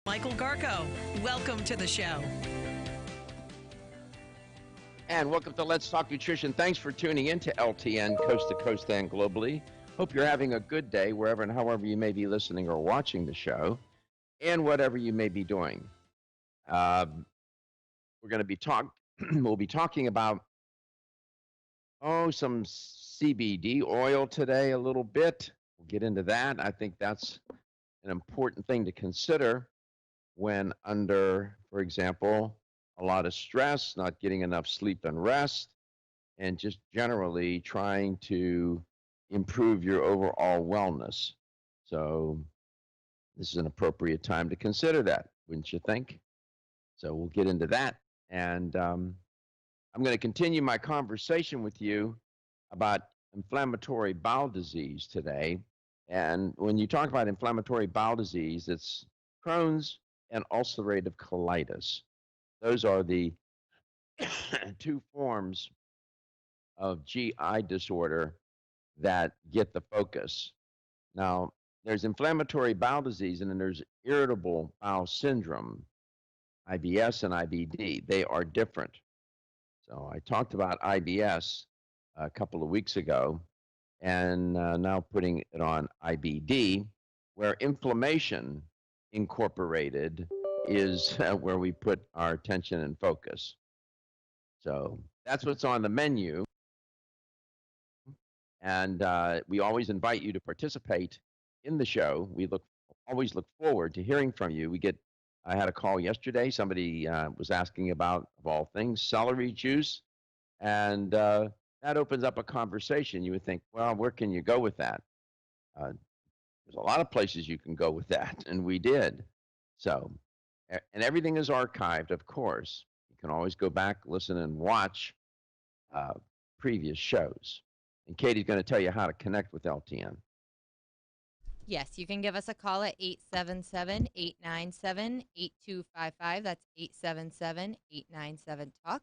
Michael Garco. Welcome to the show. And welcome to Let's Talk Nutrition. Thanks for tuning in to LTN, coast to coast and globally. Hope you're having a good day wherever and however you may be listening or watching the show, and whatever you may be doing. We're going to be we'll be talking about some CBD oil today a little bit. We'll get into that. I think that's an important thing to consider when under, for example, a lot of stress, not getting enough sleep and rest, and just generally trying to improve your overall wellness. So this is an appropriate time to consider that, wouldn't you think? So we'll get into that. And I'm going to continue my conversation with you about inflammatory bowel disease today. And when you talk about inflammatory bowel disease, it's Crohn's and ulcerative colitis. Those are the two forms of GI disorder that get the focus. Now, there's inflammatory bowel disease and then there's irritable bowel syndrome, IBS and IBD. They are different. So I talked about IBS a couple of weeks ago, and now putting it on IBD, where inflammation incorporated is where we put our attention and focus. So that's what's on the menu. And we always invite you to participate in the show. We always look forward to hearing from you. I had a call yesterday. Somebody was asking about, of all things, celery juice. And that opens up a conversation. You would think, well, where can you go with that? There's a lot of places you can go with that, and we did. So, and everything is archived, of course. You can always go back, listen, and watch previous shows. And Katie's going to tell you how to connect with LTN. Yes, you can give us a call at 877-897-8255. That's 877-897-TALK.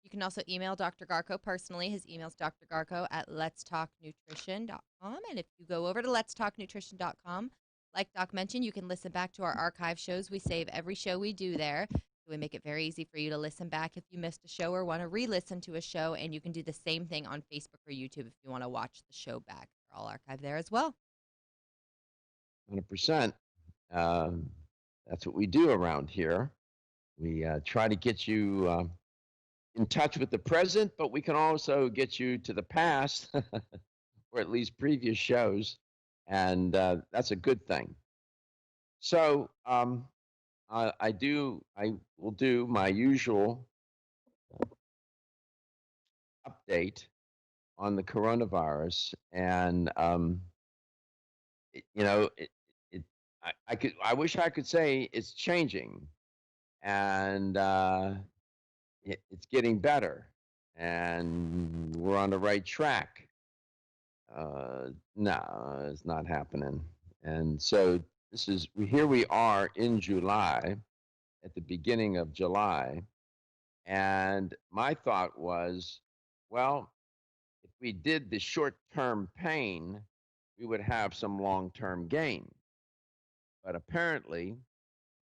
You can also email Dr. Garco personally. His email is drgarco@letstalknutrition.com. And if you go over to letstalknutrition.com, like Doc mentioned, you can listen back to our archive shows. We save every show we do there. So we make it very easy for you to listen back if you missed a show or want to re-listen to a show. And you can do the same thing on Facebook or YouTube if you want to watch the show back. They're all archived there as well. 100%. That's what we do around here. We try to get you in touch with the present, but we can also get you to the past, or at least previous shows, and that's a good thing. So I will do my usual update on the coronavirus, and I wish I could say it's changing, and it's getting better, and we're on the right track. No, it's not happening. And so here we are in July, at the beginning of July, and my thought was, well, if we did the short-term pain, we would have some long-term gain. But apparently,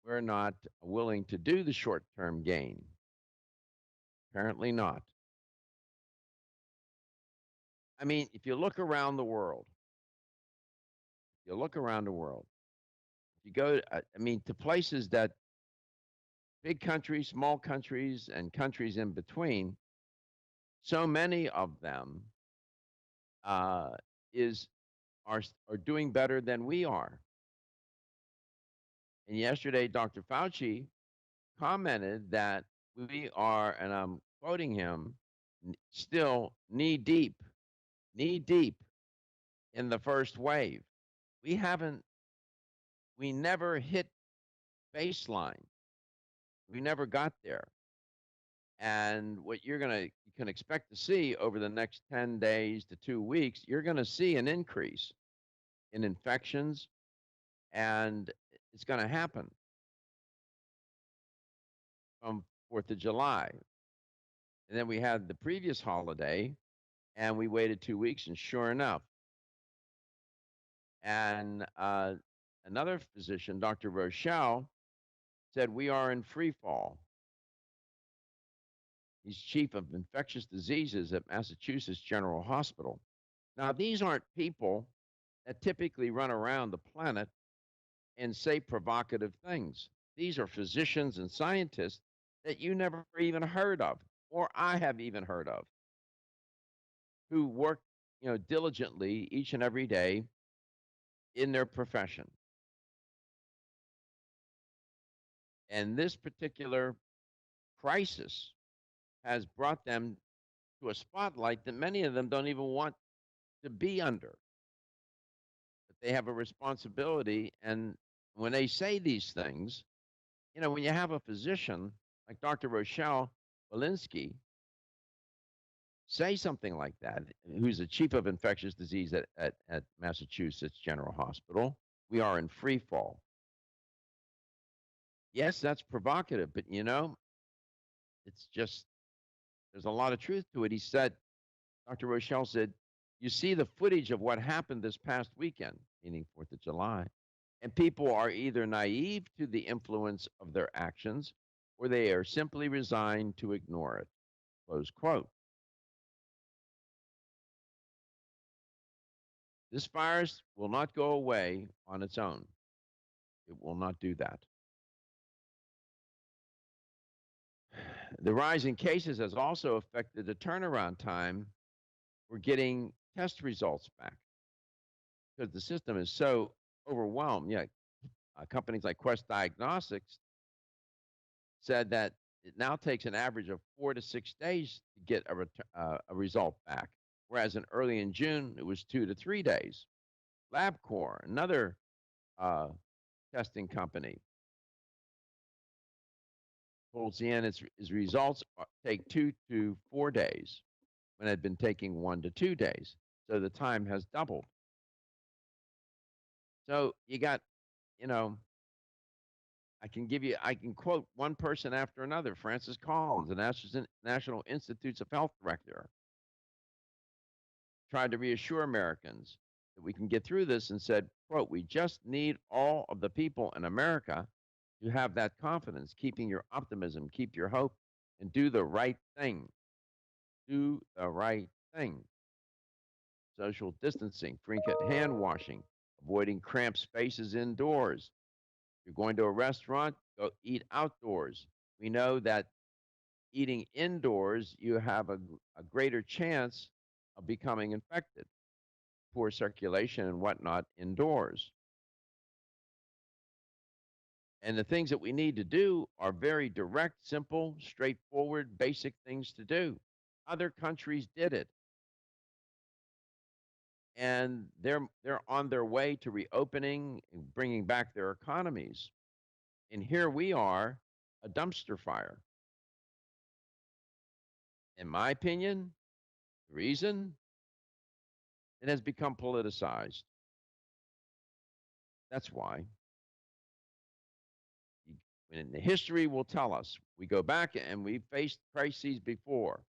we're not willing to do the short-term gain. Apparently not. I mean, if you look around the world, if you go, to places that big countries, small countries, and countries in between, so many of them are doing better than we are. And yesterday, Dr. Fauci commented that we are, and I'm quoting him, still knee deep in the first wave. We never hit baseline. We never got there. And what you can expect to see over the next 10 days to 2 weeks, you're going to see an increase in infections, and it's going to happen from 4th of July. And then we had the previous holiday, and we waited 2 weeks, and sure enough. And another physician, Dr. Rochelle, said, "We are in free fall." He's chief of infectious diseases at Massachusetts General Hospital. Now, these aren't people that typically run around the planet and say provocative things. These are physicians and scientists that you never even heard of, or I have even heard of, who work, diligently each and every day in their profession. And this particular crisis has brought them to a spotlight that many of them don't even want to be under. But they have a responsibility. And when they say these things, when you have a physician like Dr. Rochelle Walensky say something like that, who's the chief of infectious disease at Massachusetts General Hospital, we are in free fall. Yes, that's provocative, but it's just, there's a lot of truth to it. He said, Dr. Rochelle said, you see the footage of what happened this past weekend, meaning 4th of July, and people are either naive to the influence of their actions or they are simply resigned to ignore it. Close quote. This virus will not go away on its own. It will not do that. The rise in cases has also affected the turnaround time for getting test results back because the system is so overwhelmed. Yeah, companies like Quest Diagnostics said that it now takes an average of 4 to 6 days to get a result back, whereas early in June it was 2 to 3 days. LabCorp, another testing company, told CNN its results take 2 to 4 days when it had been taking 1 to 2 days. So the time has doubled. So you got, you know, I can quote one person after another. Francis Collins, the National Institutes of Health director, tried to reassure Americans that we can get through this and said, quote, we just need all of the people in America to have that confidence, keeping your optimism, keep your hope, and do the right thing. Do the right thing. Social distancing, frequent hand washing, avoiding cramped spaces indoors. If you're going to a restaurant, go eat outdoors. We know that eating indoors, you have a greater chance of becoming infected. Poor circulation and whatnot indoors. And the things that we need to do are very direct, simple, straightforward, basic things to do. Other countries did it. And they're on their way to reopening and bringing back their economies. And here we are, a dumpster fire. In my opinion, the reason it has become politicized. That's why. And the history will tell us. We go back and we faced crises before.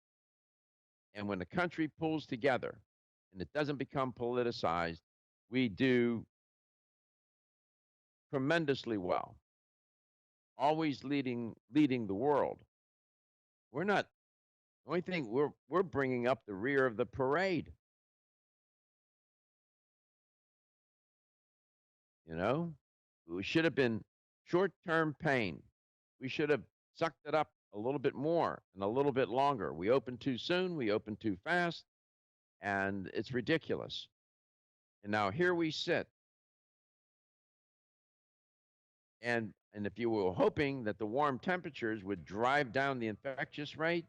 And when the country pulls together and it doesn't become politicized, we do tremendously well. Always leading the world. We're not the only thing we're bringing up the rear of the parade. You know, we should have been short-term pain. We should have sucked it up a little bit more and a little bit longer. We opened too soon, we opened too fast, and it's ridiculous. And now here we sit. And if you were hoping that the warm temperatures would drive down the infectious rate,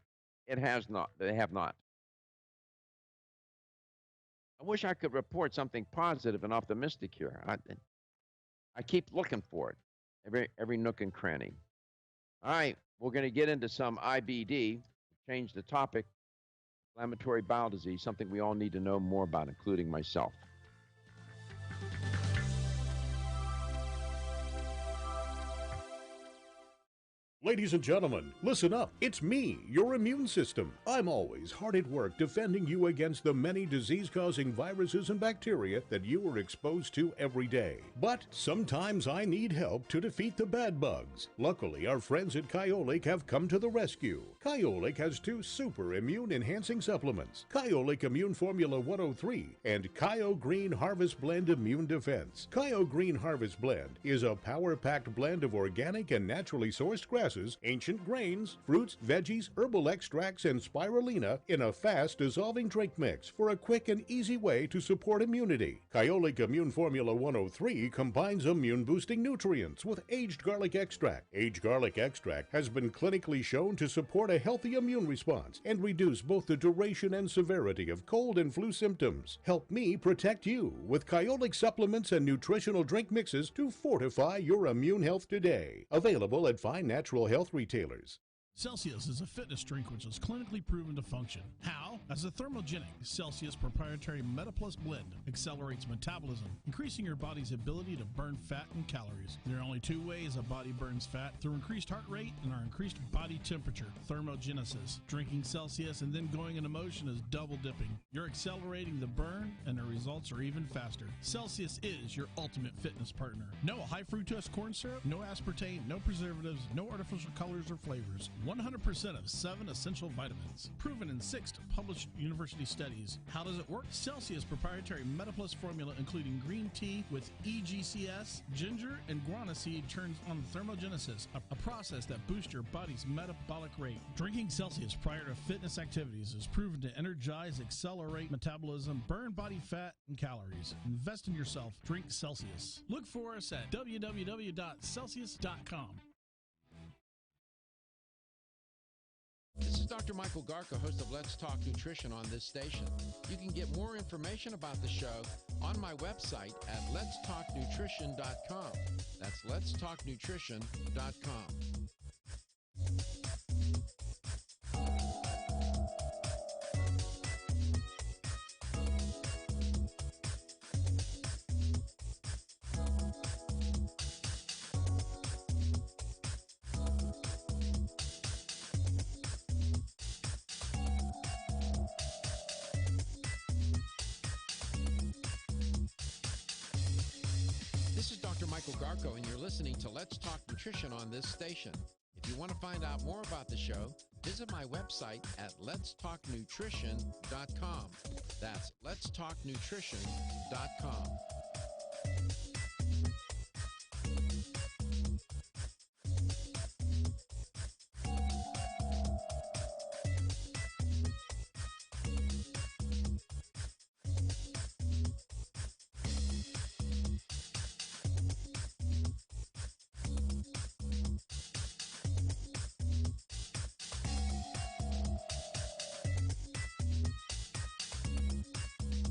it has not. They have not. I wish I could report something positive and optimistic here. I keep looking for it, every nook and cranny. All right, we're going to get into some IBD, change the topic, inflammatory bowel disease, something we all need to know more about, including myself. Ladies and gentlemen, listen up. It's me, your immune system. I'm always hard at work defending you against the many disease-causing viruses and bacteria that you are exposed to every day. But sometimes I need help to defeat the bad bugs. Luckily, our friends at Kyolic have come to the rescue. Kyolic has two super immune-enhancing supplements, Kyolic Immune Formula 103 and Kyo Green Harvest Blend Immune Defense. Kyo Green Harvest Blend is a power-packed blend of organic and naturally sourced grasses, ancient grains, fruits, veggies, herbal extracts, and spirulina in a fast-dissolving drink mix for a quick and easy way to support immunity. Kyolic Immune Formula 103 combines immune-boosting nutrients with aged garlic extract. Aged garlic extract has been clinically shown to support a healthy immune response and reduce both the duration and severity of cold and flu symptoms. Help me protect you with Kyolic supplements and nutritional drink mixes to fortify your immune health today. Available at fine natural health retailers. Celsius is a fitness drink which is clinically proven to function. How? As a thermogenic, Celsius proprietary MetaPlus blend accelerates metabolism, increasing your body's ability to burn fat and calories. There are only two ways a body burns fat: through increased heart rate and our increased body temperature, thermogenesis. Drinking Celsius and then going into motion is double dipping. You're accelerating the burn and the results are even faster. Celsius is your ultimate fitness partner. No high fructose corn syrup, no aspartame, no preservatives, no artificial colors or flavors. 100% of 7 essential vitamins. Proven in 6 published university studies. How does it work? Celsius proprietary MetaPlus formula, including green tea with EGCS, ginger, and guarana seed, turns on thermogenesis, a process that boosts your body's metabolic rate. Drinking Celsius prior to fitness activities is proven to energize, accelerate metabolism, burn body fat and calories. Invest in yourself. Drink Celsius. Look for us at www.celsius.com. This is Dr. Michael Garko, host of Let's Talk Nutrition on this station. You can get more information about the show on my website at letstalknutrition.com. That's letstalknutrition.com. This is Dr. Michael Garko, and you're listening to Let's Talk Nutrition on this station. If you want to find out more about the show, visit my website at letstalknutrition.com. That's letstalknutrition.com.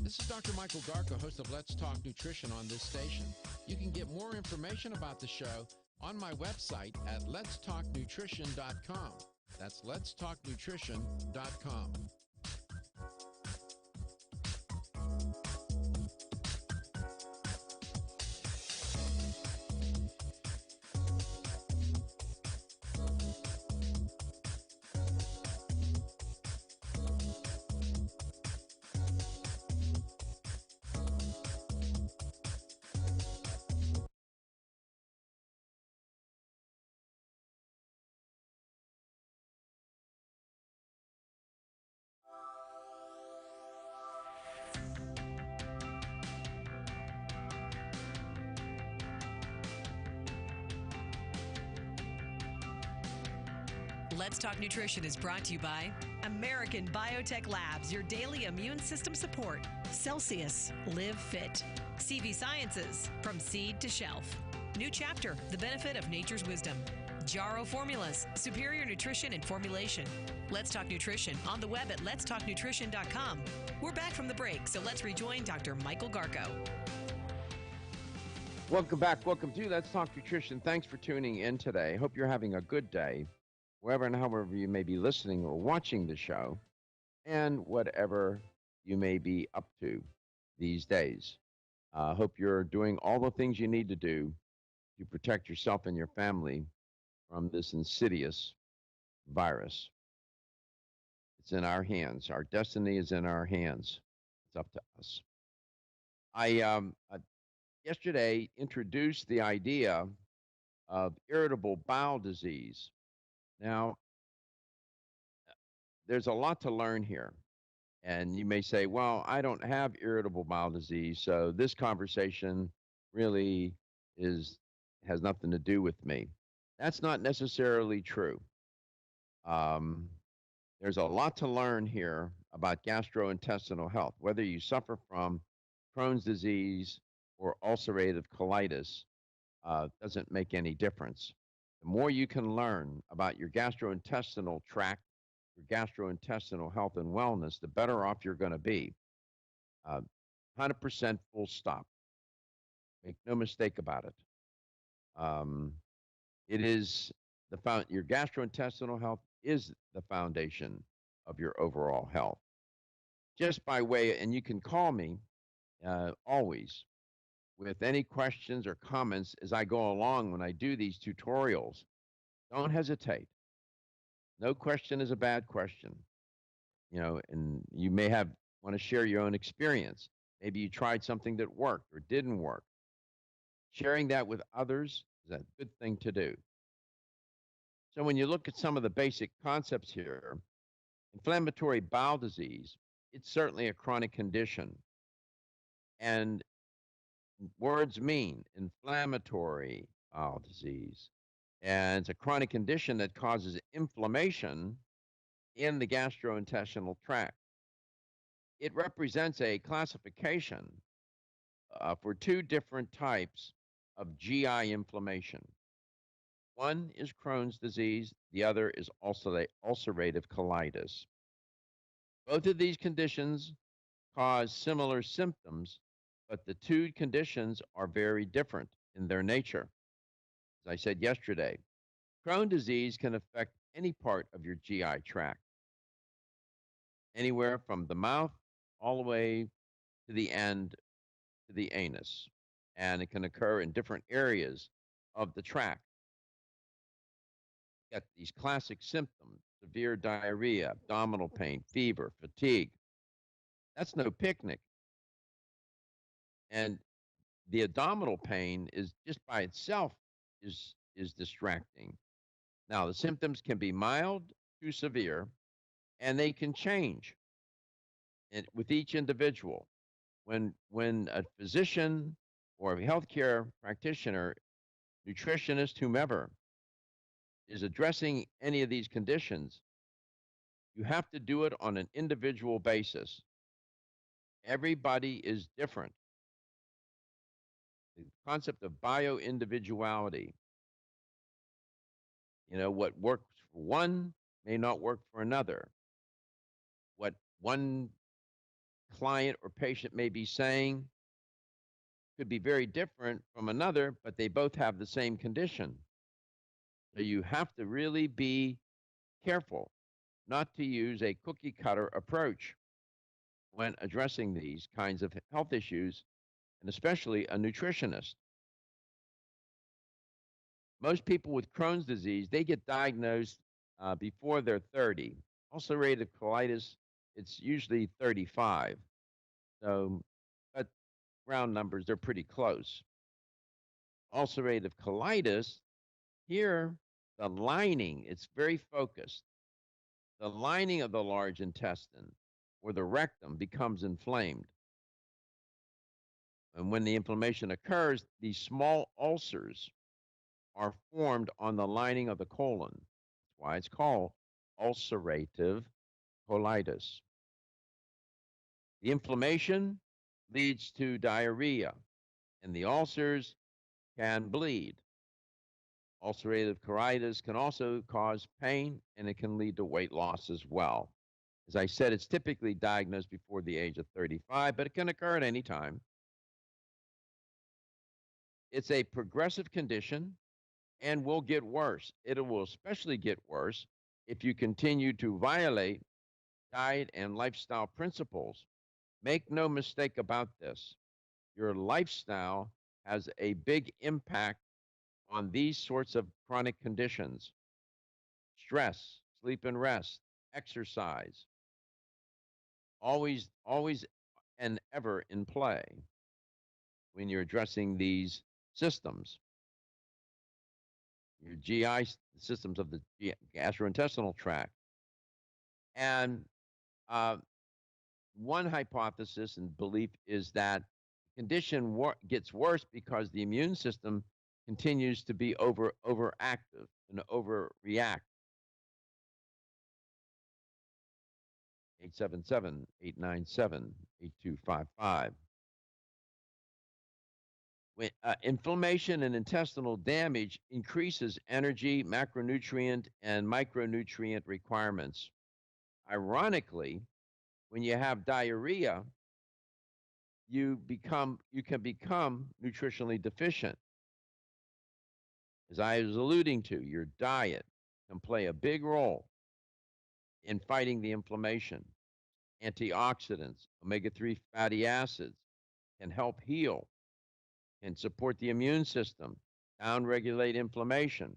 This is Dr. Michael Garko, host of Let's Talk Nutrition on this station. You can get more information about the show on my website at letstalknutrition.com. That's letstalknutrition.com. Let's Talk Nutrition is brought to you by American Biotech Labs, your daily immune system support. Celsius, live fit. CV Sciences, from seed to shelf. New chapter, the benefit of nature's wisdom. Jarrow Formulas, superior nutrition and formulation. Let's Talk Nutrition on the web at letstalknutrition.com. We're back from the break, so let's rejoin Dr. Michael Garko. Welcome back. Welcome to Let's Talk Nutrition. Thanks for tuning in today. Hope you're having a good day, wherever and however you may be listening or watching the show, and whatever you may be up to these days. Hope you're doing all the things you need to do to protect yourself and your family from this insidious virus. It's in our hands. Our destiny is in our hands. It's up to us. I yesterday introduced the idea of irritable bowel disease. Now, there's a lot to learn here. And you may say, well, I don't have irritable bowel disease, so this conversation really is has nothing to do with me. That's not necessarily true. Um, there's a lot to learn here about gastrointestinal health, whether you suffer from Crohn's disease or ulcerative colitis. Doesn't make any difference. The more you can learn about your gastrointestinal tract, your gastrointestinal health and wellness, the better off you're going to be. 100% full stop. Make no mistake about it. Um, it is your gastrointestinal health is the foundation of your overall health. Just by way, and you can call me always with any questions or comments as I go along when I do these tutorials. Don't hesitate. No question is a bad question. And you may want to share your own experience. Maybe you tried something that worked or didn't work. Sharing that with others is a good thing to do. So when you look at some of the basic concepts here, inflammatory bowel disease, it's certainly a chronic condition. And words mean inflammatory bowel disease. And it's a chronic condition that causes inflammation in the gastrointestinal tract. It represents a classification for two different types of GI inflammation. One is Crohn's disease, the other is ulcerative colitis. Both of these conditions cause similar symptoms, but the two conditions are very different in their nature. As I said yesterday, Crohn's disease can affect any part of your GI tract, anywhere from the mouth all the way to the end to the anus, and it can occur in different areas of the tract. You got these classic symptoms: severe diarrhea, abdominal pain, fever, fatigue. That's no picnic. And the abdominal pain is just by itself is distracting. Now, the symptoms can be mild to severe, and they can change with each individual. When a physician or a healthcare practitioner, nutritionist, whomever, is addressing any of these conditions, you have to do it on an individual basis. Everybody is different. The concept of bio-individuality. What works for one may not work for another. What one client or patient may be saying could be very different from another, but they both have the same condition. So you have to really be careful not to use a cookie cutter approach when addressing these kinds of health issues, and especially a nutritionist. Most people with Crohn's disease, they get diagnosed before they're 30. Ulcerative colitis, it's usually 35. So, but round numbers, they're pretty close. Ulcerative colitis, here, the lining, it's very focused. The lining of the large intestine or the rectum becomes inflamed. And when the inflammation occurs, these small ulcers are formed on the lining of the colon. That's why it's called ulcerative colitis. The inflammation leads to diarrhea, and the ulcers can bleed. Ulcerative colitis can also cause pain, and it can lead to weight loss as well. As I said, it's typically diagnosed before the age of 35, but it can occur at any time. It's a progressive condition and will get worse. It will especially get worse if you continue to violate diet and lifestyle principles. Make no mistake about this. Your lifestyle has a big impact on these sorts of chronic conditions: stress, sleep and rest, exercise, always and ever in play when you're addressing these systems, your GI systems of the gastrointestinal tract. And uh, one hypothesis and belief is that the condition gets worse because the immune system continues to be overactive and overreact. 877-897-8255. When, inflammation and intestinal damage increases energy, macronutrient, and micronutrient requirements. Ironically, when you have diarrhea, you can become nutritionally deficient. As I was alluding to, your diet can play a big role in fighting the inflammation. Antioxidants, omega-3 fatty acids can help heal, can support the immune system, downregulate inflammation.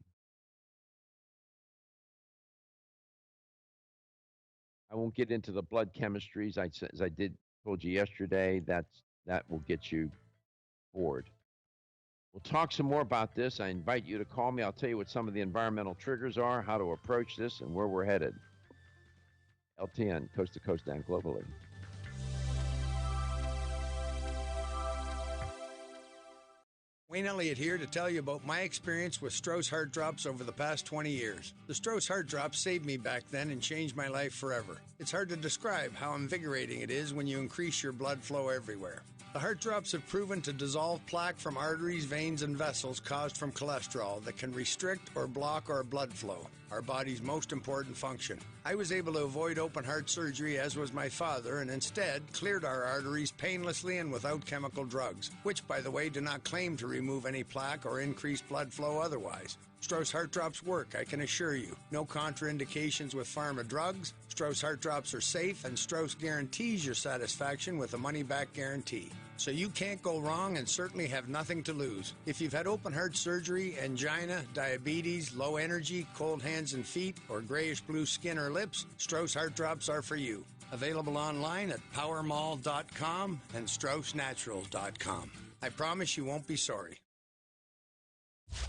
I won't get into the blood chemistries. As I told you yesterday, that will get you bored. We'll talk some more about this. I invite you to call me. I'll tell you what some of the environmental triggers are, how to approach this, and where we're headed. LTN, coast to coast and globally. Wayne Elliott here to tell you about my experience with Strauss Heart Drops over the past 20 years. The Strauss Heart Drops saved me back then and changed my life forever. It's hard to describe how invigorating it is when you increase your blood flow everywhere. The Heart Drops have proven to dissolve plaque from arteries, veins, and vessels caused from cholesterol that can restrict or block our blood flow, our body's most important function. I was able to avoid open heart surgery, as was my father, and instead cleared our arteries painlessly and without chemical drugs, which, by the way, do not claim to remove any plaque or increase blood flow otherwise. Strauss Heart Drops work, I can assure you. No contraindications with pharma drugs. Strauss Heart Drops are safe, and Strauss guarantees your satisfaction with a money-back guarantee. So you can't go wrong and certainly have nothing to lose. If you've had open heart surgery, angina, diabetes, low energy, cold hands and feet, or grayish-blue skin or lips, Strauss Heart Drops are for you. Available online at powermall.com and straussnaturals.com. I promise you won't be sorry.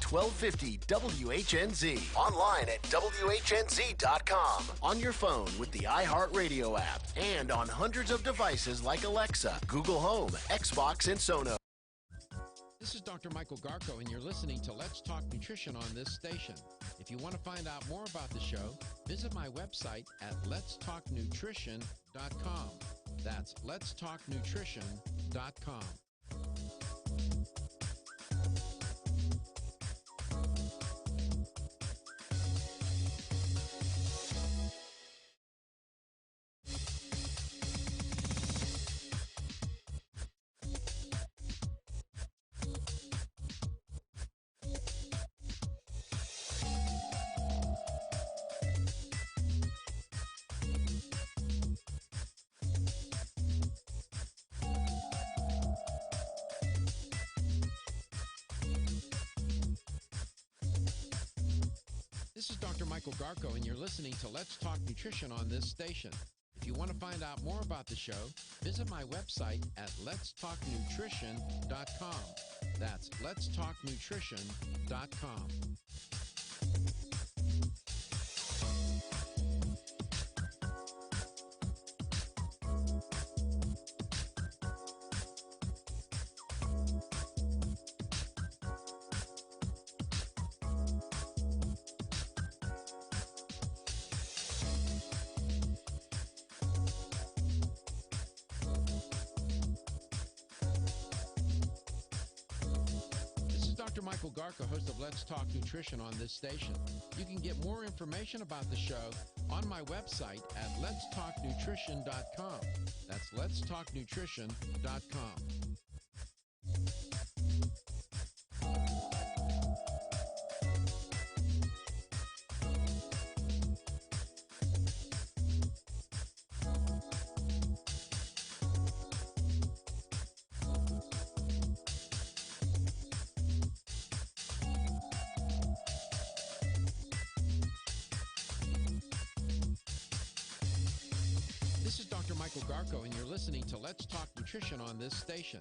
1250 WHNZ. Online at WHNZ.com. On your phone with the iHeartRadio app. And on hundreds of devices like Alexa, Google Home, Xbox, and Sonos. This is Dr. Michael Garko, and you're listening to Let's Talk Nutrition on this station. If you want to find out more about the show, visit my website at letstalknutrition.com. That's letstalknutrition.com. This is Dr. Michael Garko, and you're listening to Let's Talk Nutrition on this station. If you want to find out more about the show, visit my website at letstalknutrition.com. That's letstalknutrition.com. Dr. Michael Garko, host of Let's Talk Nutrition on this station. You can get more information about the show on my website at letstalknutrition.com. That's letstalknutrition.com. Michael Garco, and you're listening to Let's Talk Nutrition on this station.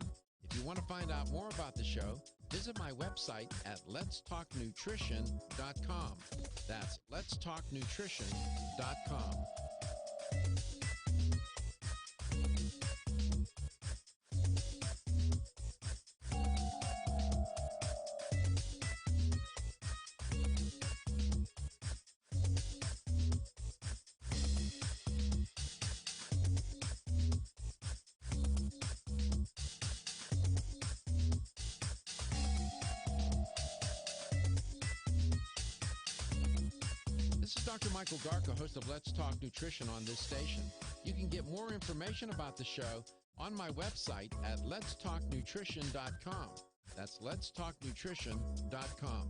If you want to find out more about the show, visit my website at letstalknutrition.com. That's letstalknutrition.com. This is Dr. Michael Garca, host of Let's Talk Nutrition on this station. You can get more information about the show on my website at letstalknutrition.com. That's letstalknutrition.com.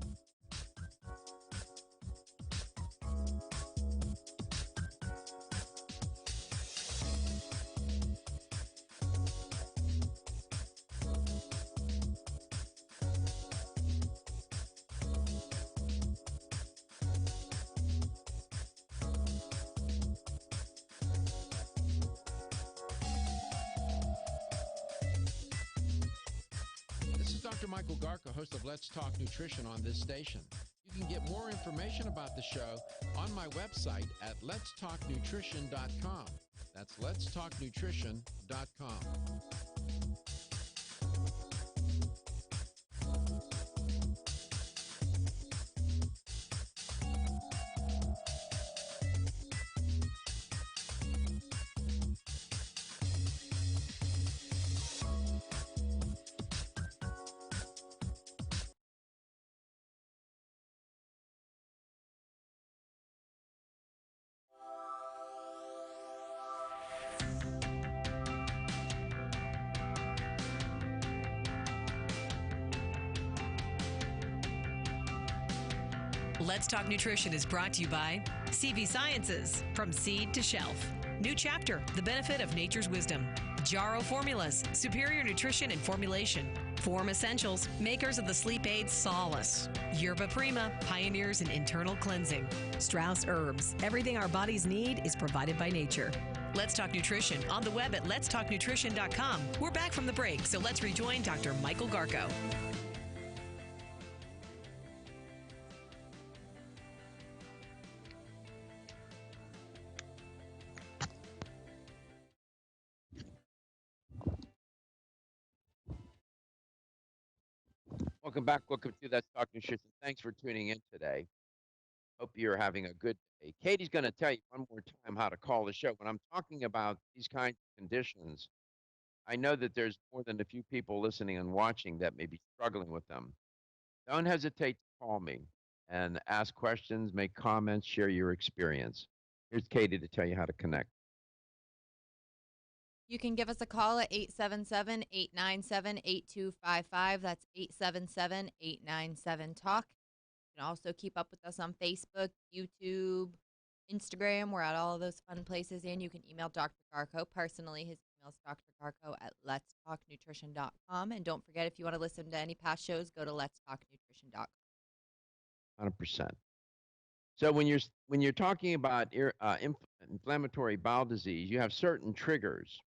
This is Dr. Michael Garca, host of Let's Talk Nutrition on this station. You can get more information about the show on my website at letstalknutrition.com. That's letstalknutrition.com. Let's Talk Nutrition is brought to you by CV Sciences, from seed to shelf. New chapter, the benefit of nature's wisdom. Jarrow Formulas, superior nutrition and formulation. Form Essentials, makers of the sleep aid Solace. Yerba Prima, pioneers in internal cleansing. Strauss Herbs, everything our bodies need is provided by nature. Let's Talk Nutrition on the web at letstalknutrition.com. We're back from the break, so let's rejoin Dr. Michael Garco. Welcome back. Welcome to Let's Talk Nutrition. Thanks for tuning in today. Hope you're having a good day. Katie's going to tell you one more time how to call the show. When I'm talking about these kinds of conditions, I know that there's more than a few people listening and watching that may be struggling with them. Don't hesitate to call me and ask questions, make comments, share your experience. Here's Katie to tell you how to connect. You can give us a call at 877-897-8255. That's 877-897-TALK. You can also keep up with us on Facebook, YouTube, Instagram. We're at all of those fun places. And you can email Dr. Garco. Personally, his email is drgarco at letstalknutrition.com. And don't forget, if you want to listen to any past shows, go to letstalknutrition.com. 100%. So when you're talking about inflammatory bowel disease, you have certain triggers.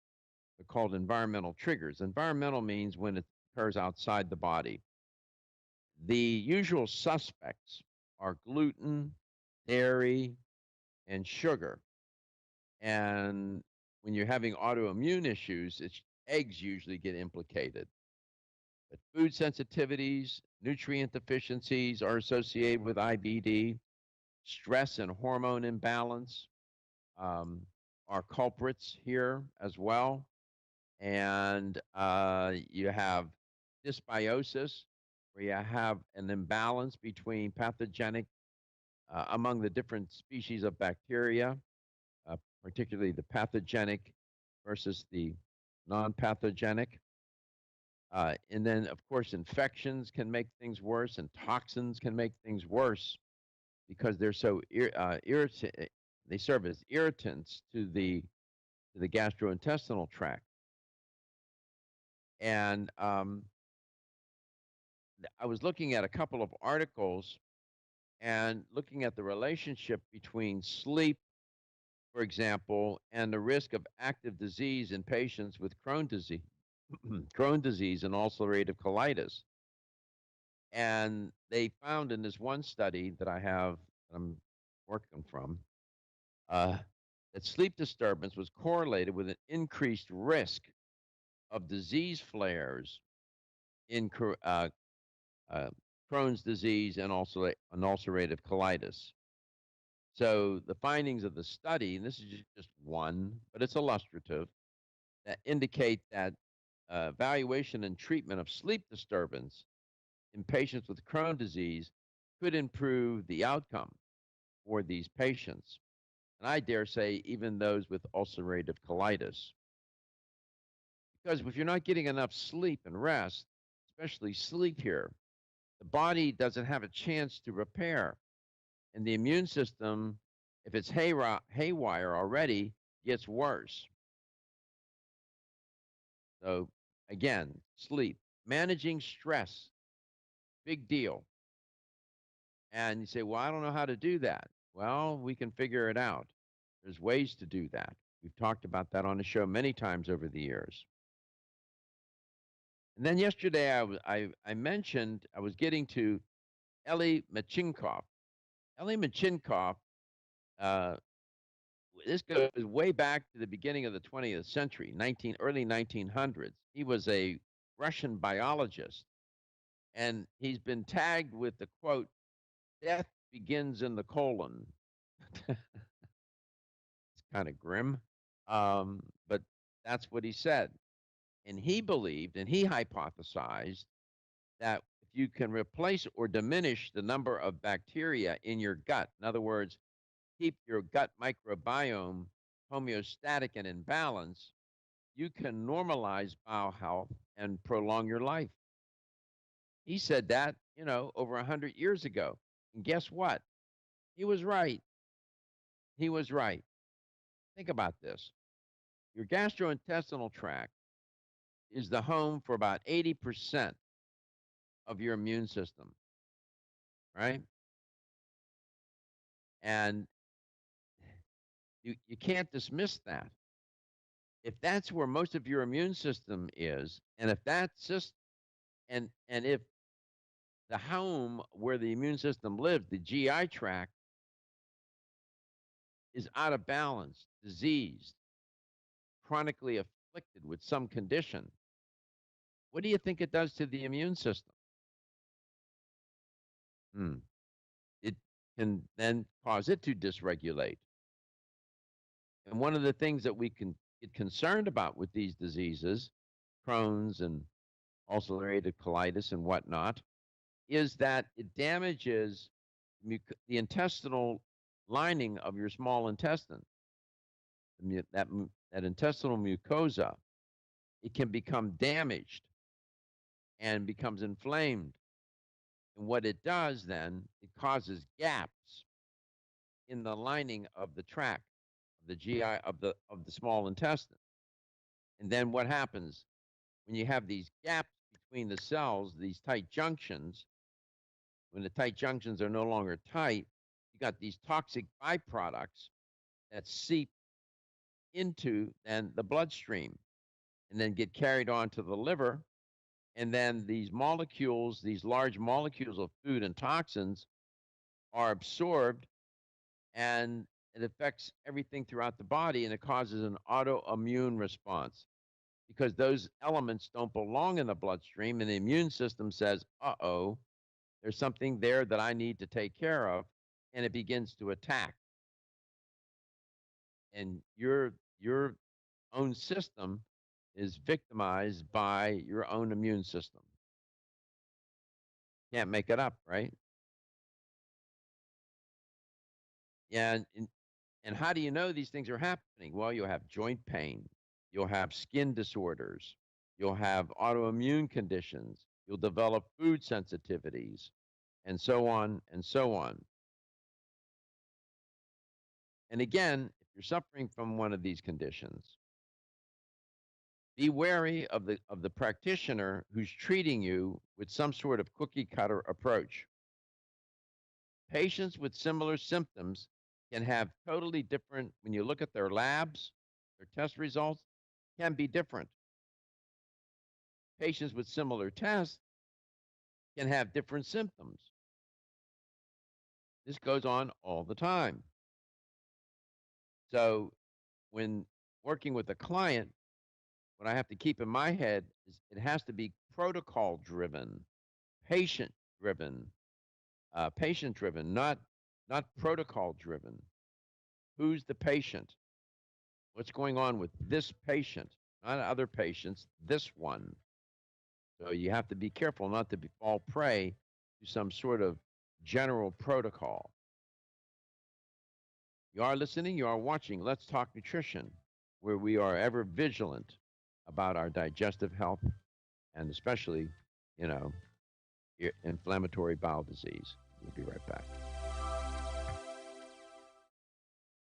They're called environmental triggers. Environmental means when it occurs outside the body. The usual suspects are gluten, dairy, and sugar. And when you're having autoimmune issues, eggs usually get implicated. But food sensitivities, nutrient deficiencies are associated with IBD. Stress and hormone imbalance are culprits here as well. And you have dysbiosis, where you have an imbalance between pathogenic, among the different species of bacteria, particularly the pathogenic versus the non-pathogenic. And then, of course, infections can make things worse, and toxins can make things worse because they're so they serve as irritants to the gastrointestinal tract. And I was looking at a couple of articles and looking at the relationship between sleep for example, and the risk of active disease in patients with Crohn's disease, Crohn's disease and ulcerative colitis. And they found in this one study that I'm working from, uh, that sleep disturbance was correlated with an increased risk of disease flares in uh, Crohn's disease and also an ulcerative colitis. So the findings of the study, and this is just one, but it's illustrative, that indicate that evaluation and treatment of sleep disturbance in patients with Crohn's disease could improve the outcome for these patients. And I dare say even those with ulcerative colitis. Because if you're not getting enough sleep and rest, especially sleep here, the body doesn't have a chance to repair. And the immune system, if it's haywire already, gets worse. So, again, sleep, managing stress, big deal. And you say, well, I don't know how to do that. Well, we can figure it out. There's ways to do that. We've talked about that on the show many times over the years. And then yesterday, I mentioned I was getting to Elie Machinkov. Elie Machinkov, uh, this goes way back to the beginning of the 20th century, early 1900s. He was a Russian biologist, and he's been tagged with the quote, "Death begins in the colon." It's kind of grim, but that's what he said. And he believed and he hypothesized that if you can replace or diminish the number of bacteria in your gut, in other words, keep your gut microbiome homeostatic and in balance, you can normalize bowel health and prolong your life. He said that, over 100 years ago. And guess what? He was right. He was right. Think about this. Your gastrointestinal tract is the home for about 80% of your immune system, right? And you can't dismiss that. If that's where most of your immune system is, and if that's just and if the home where the immune system lives, the GI tract, is out of balance, diseased, chronically afflicted with some condition, what do you think it does to the immune system? It can then cause it to dysregulate. And one of the things that we can get concerned about with these diseases, Crohn's and ulcerative colitis and whatnot, is that it damages the intestinal lining of your small intestine. That intestinal mucosa, it can become damaged and becomes inflamed. And what it does then, it causes gaps in the lining of the tract of the GI of the small intestine. And then what happens when you have these gaps between the cells, these tight junctions? When the tight junctions are no longer tight, you got these toxic byproducts that seep into then the bloodstream and then get carried on to the liver. And then these molecules, these large molecules of food and toxins, are absorbed, and it affects everything throughout the body, and it causes an autoimmune response because those elements don't belong in the bloodstream, and the immune system says, uh-oh, there's something there that I need to take care of, and it begins to attack. And your own system is victimized by your own immune system. Can't make it up, right? And how do you know these things are happening? Well, you'll have joint pain, you'll have skin disorders, you'll have autoimmune conditions, you'll develop food sensitivities, and so on and so on. And again, if you're suffering from one of these conditions, be wary of the practitioner who's treating you with some sort of cookie cutter approach. Patients with similar symptoms can have totally different, when you look at their labs, their test results can be different. Patients with similar tests can have different symptoms. This goes on all the time. So when working with a client, what I have to keep in my head is it has to be protocol driven, patient driven, not protocol driven. Who's the patient? What's going on with this patient, not other patients, this one. So you have to be careful not to fall prey to some sort of general protocol. You are listening, you are watching Let's Talk Nutrition, where we are ever vigilant about our digestive health and especially, inflammatory bowel disease. We'll be right back.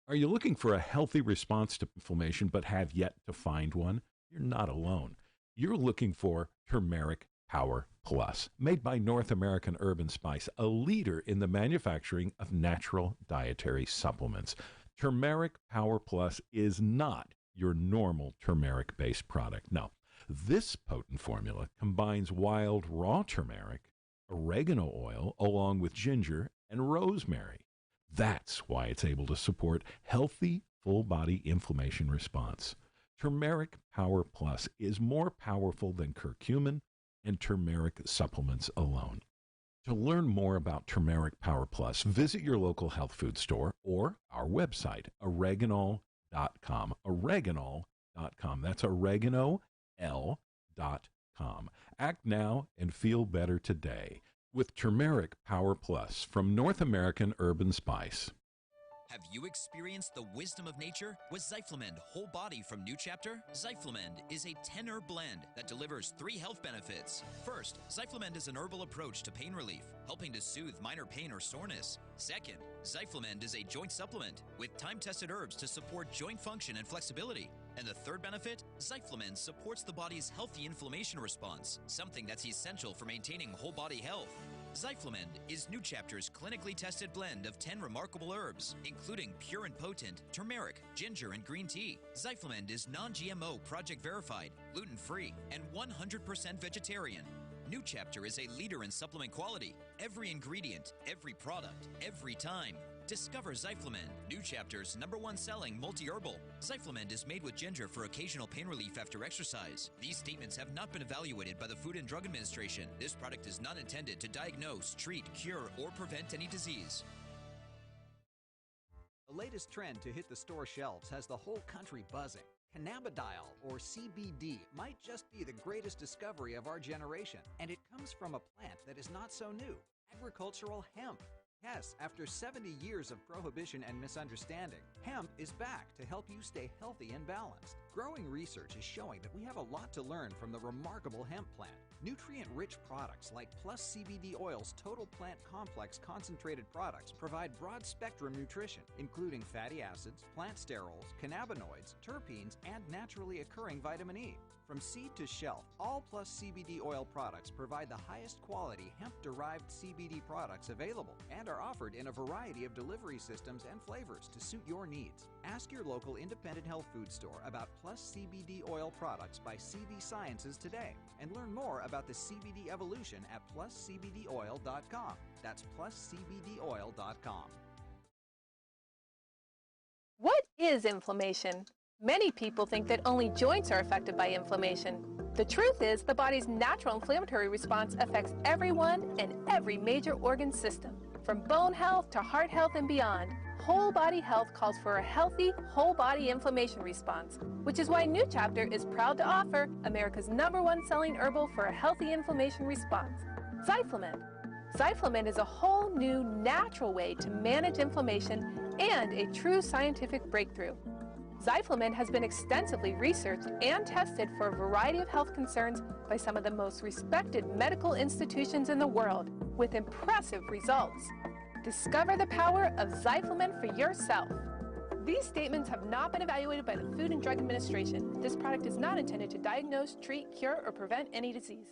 Are you looking for a healthy response to inflammation but have yet to find one? You're not alone. You're looking for Turmeric Power Plus, made by North American Herb & Spice, a leader in the manufacturing of natural dietary supplements. Turmeric Power Plus is not your normal turmeric-based product. No, this potent formula combines wild raw turmeric, oregano oil, along with ginger and rosemary. That's why it's able to support healthy, full-body inflammation response. Turmeric Power Plus is more powerful than curcumin and turmeric supplements alone. To learn more about Turmeric Power Plus, visit your local health food store or our website, oreganol.com. Oreganol.com. That's oregano.com. Act now and feel better today with Turmeric Power Plus from North American Herb & Spice. Have you experienced the wisdom of nature with Zyflamend Whole Body from New Chapter? Zyflamend is a 10-herb blend that delivers 3 health benefits. First, Zyflamend is an herbal approach to pain relief, helping to soothe minor pain or soreness. Second, Zyflamend is a joint supplement with time-tested herbs to support joint function and flexibility. And the third benefit, Zyflamend supports the body's healthy inflammation response, something that's essential for maintaining whole body health. Zyflamend is New Chapter's clinically tested blend of 10 remarkable herbs, including pure and potent turmeric, ginger, and green tea. Zyflamend is non-GMO, project verified, gluten-free, and 100% vegetarian. New Chapter is a leader in supplement quality. Every ingredient, every product, every time. Discover Zyflamend, New Chapter's #1 selling multi-herbal. Zyflamend is made with ginger for occasional pain relief after exercise. These statements have not been evaluated by the Food and Drug Administration. This product is not intended to diagnose, treat, cure, or prevent any disease. The latest trend to hit the store shelves has the whole country buzzing. Cannabidiol, or CBD, might just be the greatest discovery of our generation, and it comes from a plant that is not so new, agricultural hemp. Yes, after 70 years of prohibition and misunderstanding, hemp is back to help you stay healthy and balanced. Growing research is showing that we have a lot to learn from the remarkable hemp plant. Nutrient-rich products like Plus CBD Oil's Total Plant Complex concentrated products provide broad-spectrum nutrition, including fatty acids, plant sterols, cannabinoids, terpenes, and naturally occurring vitamin E. From seed to shelf, all Plus CBD Oil products provide the highest quality hemp-derived CBD products available and are offered in a variety of delivery systems and flavors to suit your needs. Ask your local independent health food store about Plus CBD Oil products by CV Sciences today and learn more about the CBD evolution at pluscbdoil.com. That's pluscbdoil.com. What is inflammation? Many people think that only joints are affected by inflammation. The truth is, the body's natural inflammatory response affects everyone and every major organ system. From bone health to heart health and beyond, whole body health calls for a healthy, whole body inflammation response, which is why New Chapter is proud to offer America's #1 selling herbal for a healthy inflammation response, Zyflamend. Zyflamend is a whole new natural way to manage inflammation and a true scientific breakthrough. Zyflamend has been extensively researched and tested for a variety of health concerns by some of the most respected medical institutions in the world, with impressive results. Discover the power of Zyflamend for yourself. These statements have not been evaluated by the Food and Drug Administration. This product is not intended to diagnose, treat, cure, or prevent any disease.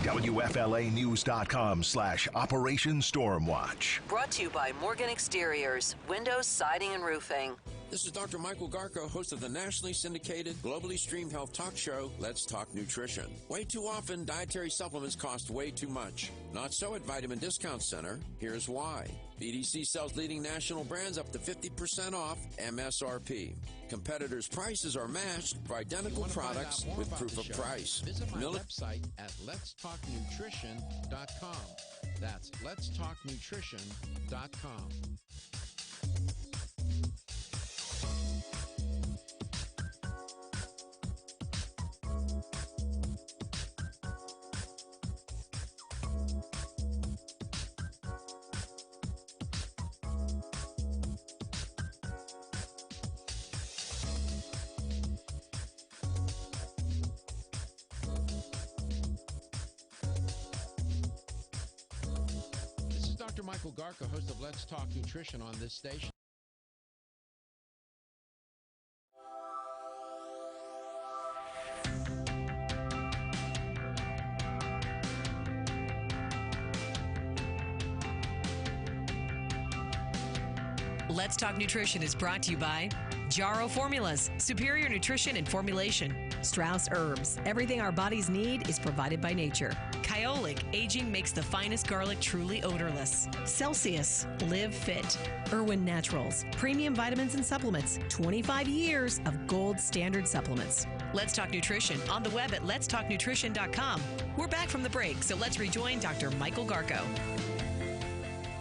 WFLAnews.com/Operation Stormwatch. Brought to you by Morgan Exteriors, windows, siding, and roofing. This is Dr. Michael Garko, host of the nationally syndicated, globally streamed health talk show, Let's Talk Nutrition. Way too often, dietary supplements cost way too much. Not so at Vitamin Discount Center. Here's why. BDC sells leading national brands up to 50% off MSRP. Competitors' prices are matched for identical products with proof of price. Visit my website at letstalknutrition.com. That's letstalknutrition.com. Dr. Michael Garko, host of Let's Talk Nutrition on this station. Let's Talk Nutrition is brought to you by Jarrow Formulas, superior nutrition and formulation. Strauss Herbs, everything our bodies need is provided by nature. Kyolic, aging makes the finest garlic truly odorless. Celsius, live fit. Irwin Naturals, premium vitamins and supplements. 25 years of gold standard supplements. Let's Talk Nutrition on the web at letstalknutrition.com. We're back from the break, so let's rejoin Dr. Michael Garko.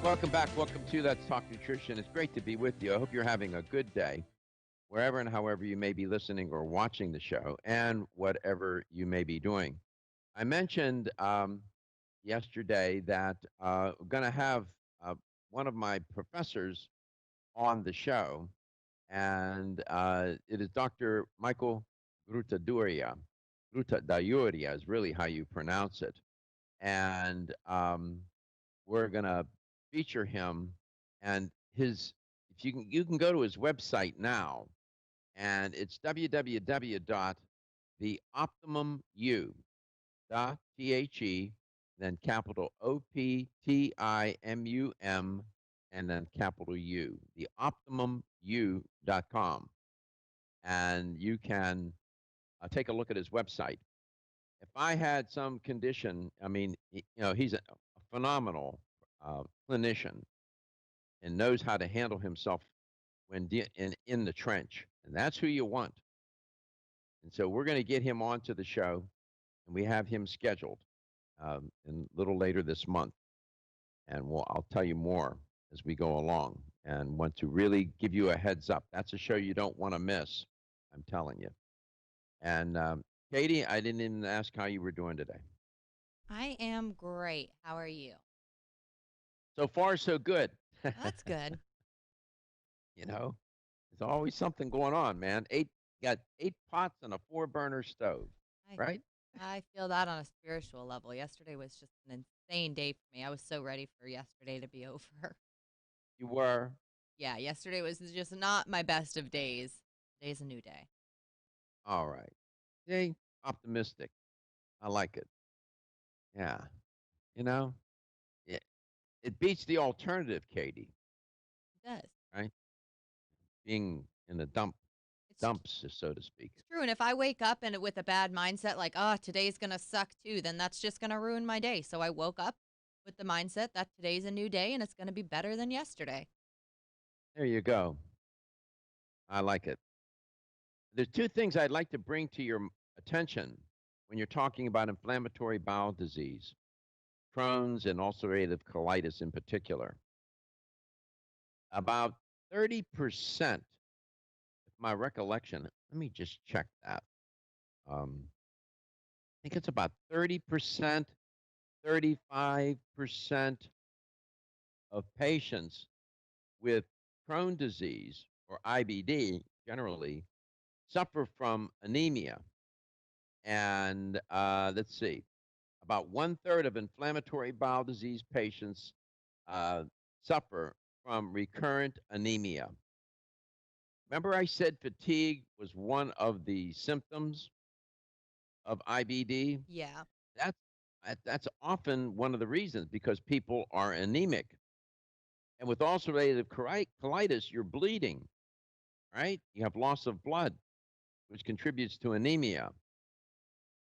Welcome back. Welcome to Let's Talk Nutrition. It's great to be with you. I hope you're having a good day, wherever and however you may be listening or watching the show, and whatever you may be doing. I mentioned yesterday that we're going to have one of my professors on the show, and it is Dr. Michael Grutadauria. Grutadauria is really how you pronounce it. And we're going to feature him, and if you can go to his website now, and it's www.theoptimum.the, then capital OPTIMUM, and then capital U, theoptimumu.com, and you can take a look at his website. If I had some condition, I mean, he's a phenomenal clinician and knows how to handle himself when in the trench, and that's who you want. And so we're going to get him onto the show, and we have him scheduled a little later this month, and I'll tell you more as we go along, and want to really give you a heads up. That's a show you don't want to miss, I'm telling you. And Katie, I didn't even ask how you were doing today. I am great. How are you? So far, so good. That's good. There's always something going on, man. Got 8 pots and a 4-burner stove, right? I feel that on a spiritual level. Yesterday was just an insane day for me. I was so ready for yesterday to be over. You were? Yeah, yesterday was just not my best of days. Today's a new day. All right. See, optimistic. I like it. Yeah. It beats the alternative, Katie. It does. Right? Being in the dumps, so to speak. It's true. And if I wake up with a bad mindset, like, today's going to suck too, then that's just going to ruin my day. So I woke up with the mindset that today's a new day and it's going to be better than yesterday. There you go. I like it. There's 2 things I'd like to bring to your attention when you're talking about inflammatory bowel disease, Crohn's and ulcerative colitis in particular. About 30%, if my recollection, let me just check that. I think it's about 30%, 35% of patients with Crohn's disease, or IBD generally, suffer from anemia. And let's see, about 1/3 of inflammatory bowel disease patients suffer from recurrent anemia. Remember I said fatigue was one of the symptoms of IBD? Yeah. That's often one of the reasons, because people are anemic. And with ulcerative colitis, you're bleeding, right? You have loss of blood, which contributes to anemia.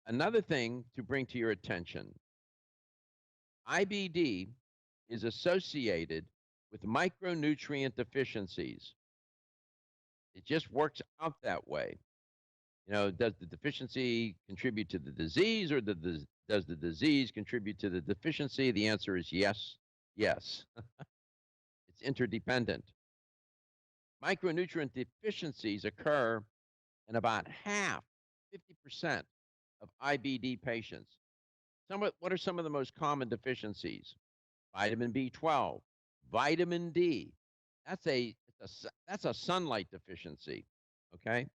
Another thing to bring to your attention, IBD is associated with micronutrient deficiencies. It just works out that way. Does the deficiency contribute to the disease, or does the disease contribute to the deficiency? The answer is yes, yes. It's interdependent. Micronutrient deficiencies occur in about half, 50% of IBD patients. What are some of the most common deficiencies? Vitamin B12, vitamin D. That's a sunlight deficiency, okay?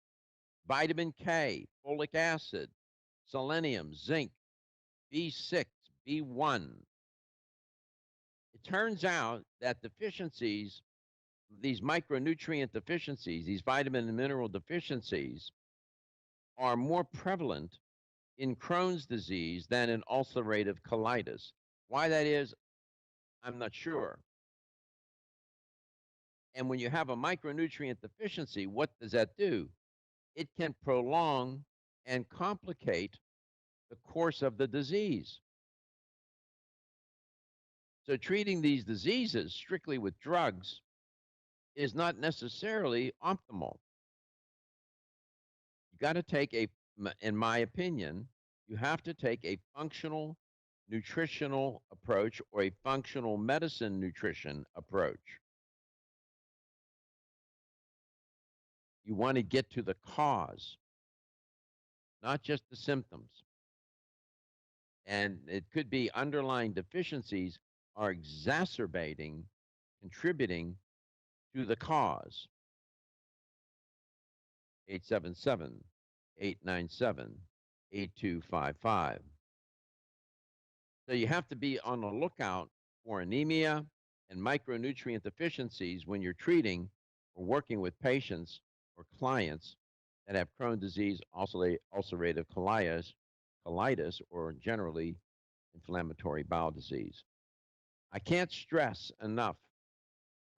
Vitamin K, folic acid, selenium, zinc, B6, B1. It turns out that deficiencies, these micronutrient deficiencies, these vitamin and mineral deficiencies, are more prevalent in Crohn's disease than in ulcerative colitis. Why that is, I'm not sure. And when you have a micronutrient deficiency, what does that do? It can prolong and complicate the course of the disease. So treating these diseases strictly with drugs is not necessarily optimal. You got to take in my opinion, you have to take a functional nutritional approach or a functional medicine nutrition approach. You want to get to the cause, not just the symptoms. And it could be underlying deficiencies are exacerbating, contributing to the cause. 877-897-8255. So you have to be on the lookout for anemia and micronutrient deficiencies when you're treating or working with patients or clients that have Crohn's disease, ulcerative colitis, or generally inflammatory bowel disease. I can't stress enough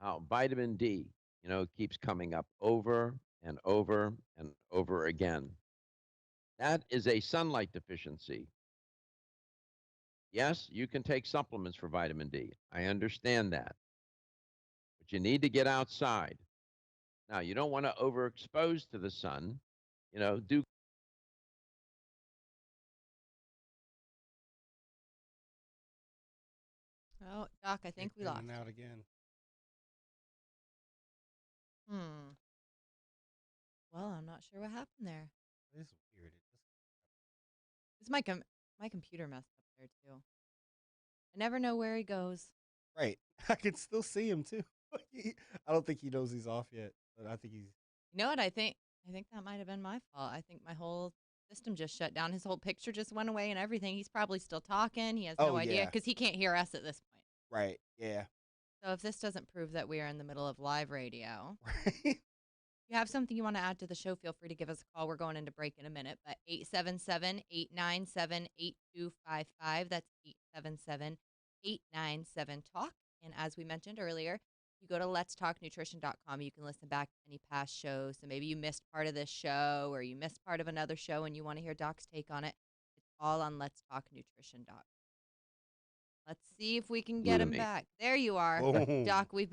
how vitamin D, keeps coming up over and over and over again. That is a sunlight deficiency. Yes, you can take supplements for vitamin D. I understand that. But you need to get outside. Now, you don't want to overexpose to the sun. Do. Oh, Doc, I think we lost. In and out again. Well, I'm not sure what happened there. It is weird. It's my computer messed up there too. I never know where he goes. Right. I can still see him too. I don't think he knows he's off yet, but I think he's. You know what? I think that might have been my fault. I think my whole system just shut down. His whole picture just went away and everything. He's probably still talking. He has no idea because he can't hear us at this point. Right. Yeah. So if this doesn't prove that we are in the middle of live radio, right. If you have something you want to add to the show, feel free to give us a call. We're going into break in a minute, but 877-897-8255. That's 877-897-TALK. And as we mentioned earlier, you go to letstalknutrition.com. You can listen back to any past shows. So maybe you missed part of this show or you missed part of another show and you want to hear Doc's take on it. It's all on letstalknutrition.com. Let's see if we can get him back. There you are. Oh. Doc, we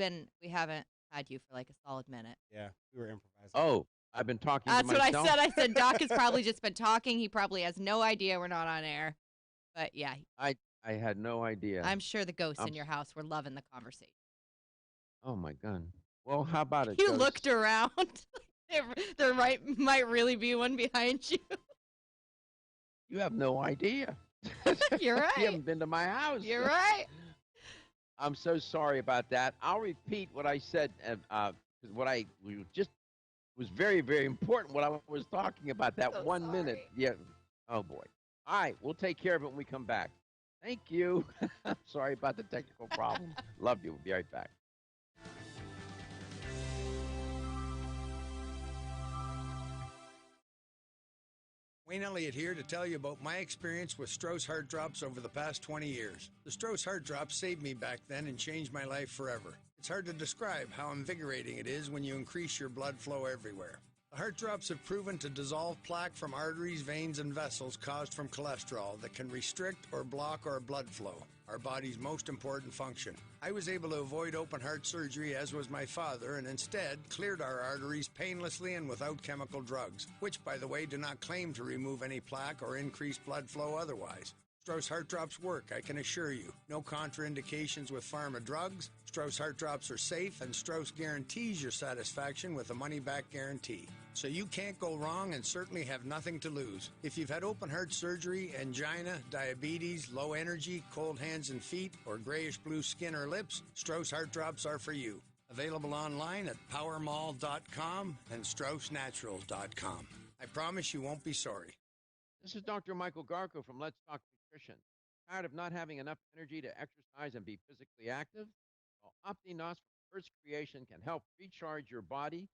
haven't had you for like a solid minute. Yeah, we were improvising. Oh, I've been talking to myself. That's what I said. I said Doc has probably just been talking. He probably has no idea we're not on air. But yeah. I had no idea. I'm sure the ghosts in your house were loving the conversation. Oh my God. Well, how about it? You looked around. there might really be one behind you. You have no idea. You're right. You haven't been to my house. You're right. I'm so sorry about that. I'll repeat what I said, because was very, very important what I was talking about that so 1 minute. Yeah. Oh, boy. All right. We'll take care of it when we come back. Thank you. Sorry about the technical problem. Love you. We'll be right back. Wayne Elliott here to tell you about my experience with Strauss Heart Drops over the past 20 years. The Strauss Heart Drops saved me back then and changed my life forever. It's hard to describe how invigorating it is when you increase your blood flow everywhere. The Heart Drops have proven to dissolve plaque from arteries, veins, and vessels caused from cholesterol that can restrict or block our blood flow, our body's most important function. I was able to avoid open heart surgery, as was my father, and instead cleared our arteries painlessly and without chemical drugs, which, by the way, do not claim to remove any plaque or increase blood flow otherwise. Strauss Heart Drops work, I can assure you. No contraindications with pharma drugs. Strauss Heart Drops are safe, and Strauss guarantees your satisfaction with a money-back guarantee. So you can't go wrong and certainly have nothing to lose. If you've had open heart surgery, angina, diabetes, low energy, cold hands and feet, or grayish-blue skin or lips, Strauss Heart Drops are for you. Available online at powermall.com and straussnaturals.com. I promise you won't be sorry. This is Dr. Michael Garko from Let's Talk Nutrition. Tired of not having enough energy to exercise and be physically active? Well, OptiNos from Earth's creation can help recharge your body,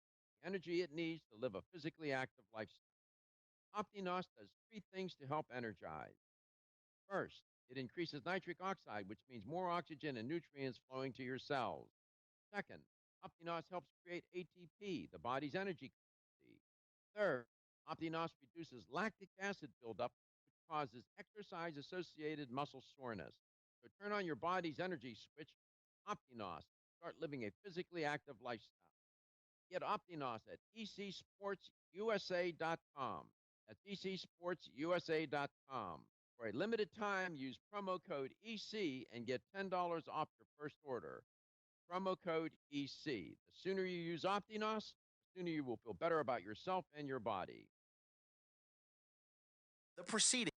the energy it needs to live a physically active lifestyle. OptiNos does 3 things to help energize. First, it increases nitric oxide, which means more oxygen and nutrients flowing to your cells. Second, OptiNos helps create ATP, the body's energy currency. Third, OptiNos reduces lactic acid buildup, which causes exercise-associated muscle soreness. So turn on your body's energy switch, OptiNos. Start living a physically active lifestyle. Get OptiNos at ecsportsusa.com. That's ecsportsusa.com. For a limited time, use promo code EC and get $10 off your first order. Promo code EC. The sooner you use OptiNos, the sooner you will feel better about yourself and your body. The proceeding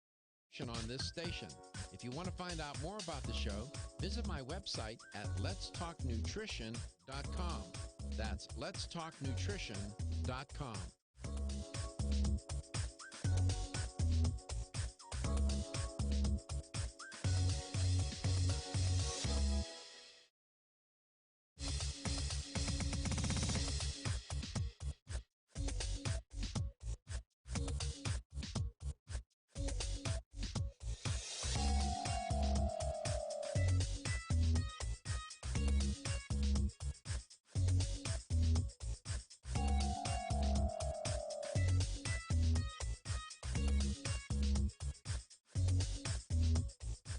on this station. If you want to find out more about the show, visit my website at letstalknutrition.com. That's letstalknutrition.com.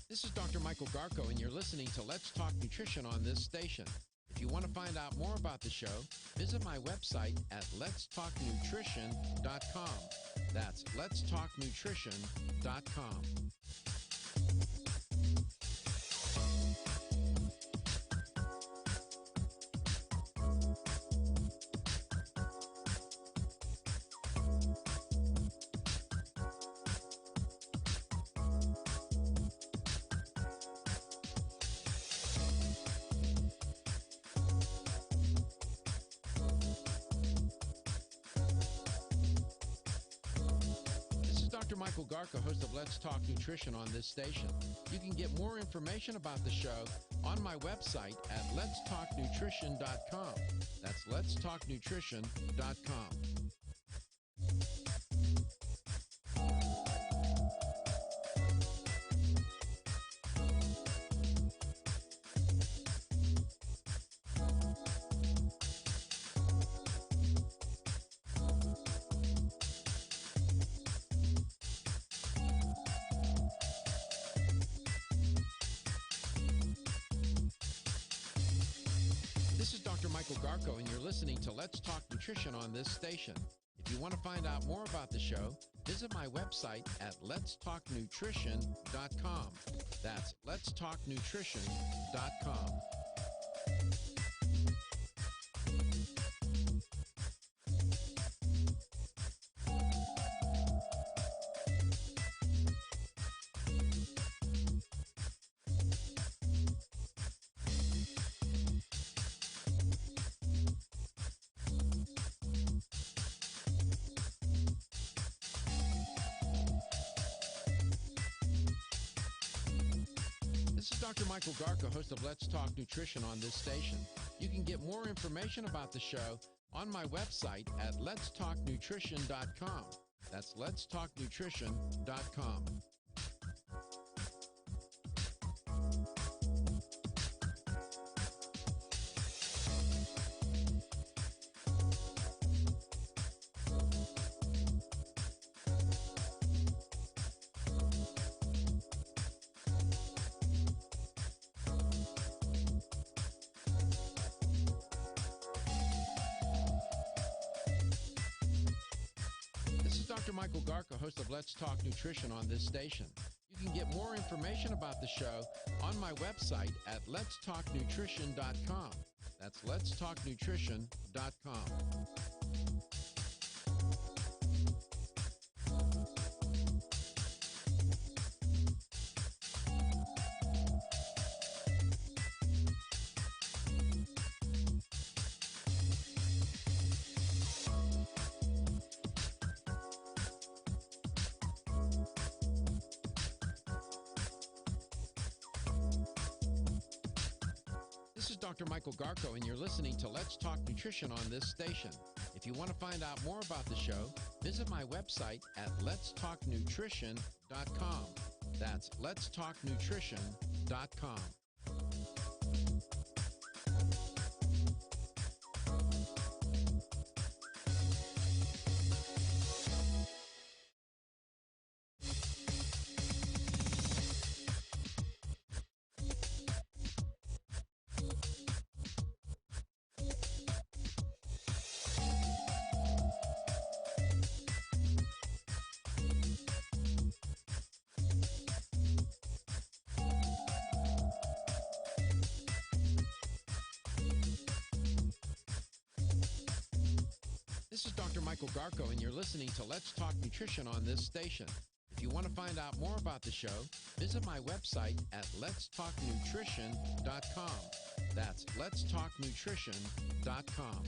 This is Dr. Michael Garko, and you're listening to Let's Talk Nutrition on this station. If you want to find out more about the show, visit my website at letstalknutrition.com. That's letstalknutrition.com. Dr. Michael Garko, host of Let's Talk Nutrition on this station. You can get more information about the show on my website at letstalknutrition.com. That's letstalknutrition.com. This is Dr. Michael Garko, and you're listening to Let's Talk Nutrition on this station. If you want to find out more about the show, visit my website at letstalknutrition.com. That's letstalknutrition.com. This is Dr. Michael Garko, host of Let's Talk Nutrition on this station. You can get more information about the show on my website at letstalknutrition.com. That's letstalknutrition.com. Dr. Michael Garka, host of Let's Talk Nutrition on this station. You can get more information about the show on my website at letstalknutrition.com. That's letstalknutrition.com. This is Dr. Michael Garko, and you're listening to Let's Talk Nutrition on this station. If you want to find out more about the show, visit my website at letstalknutrition.com. That's letstalknutrition.com. This is Dr. Michael Garko, and you're listening to Let's Talk Nutrition on this station. If you want to find out more about the show, visit my website at letstalknutrition.com. That's letstalknutrition.com.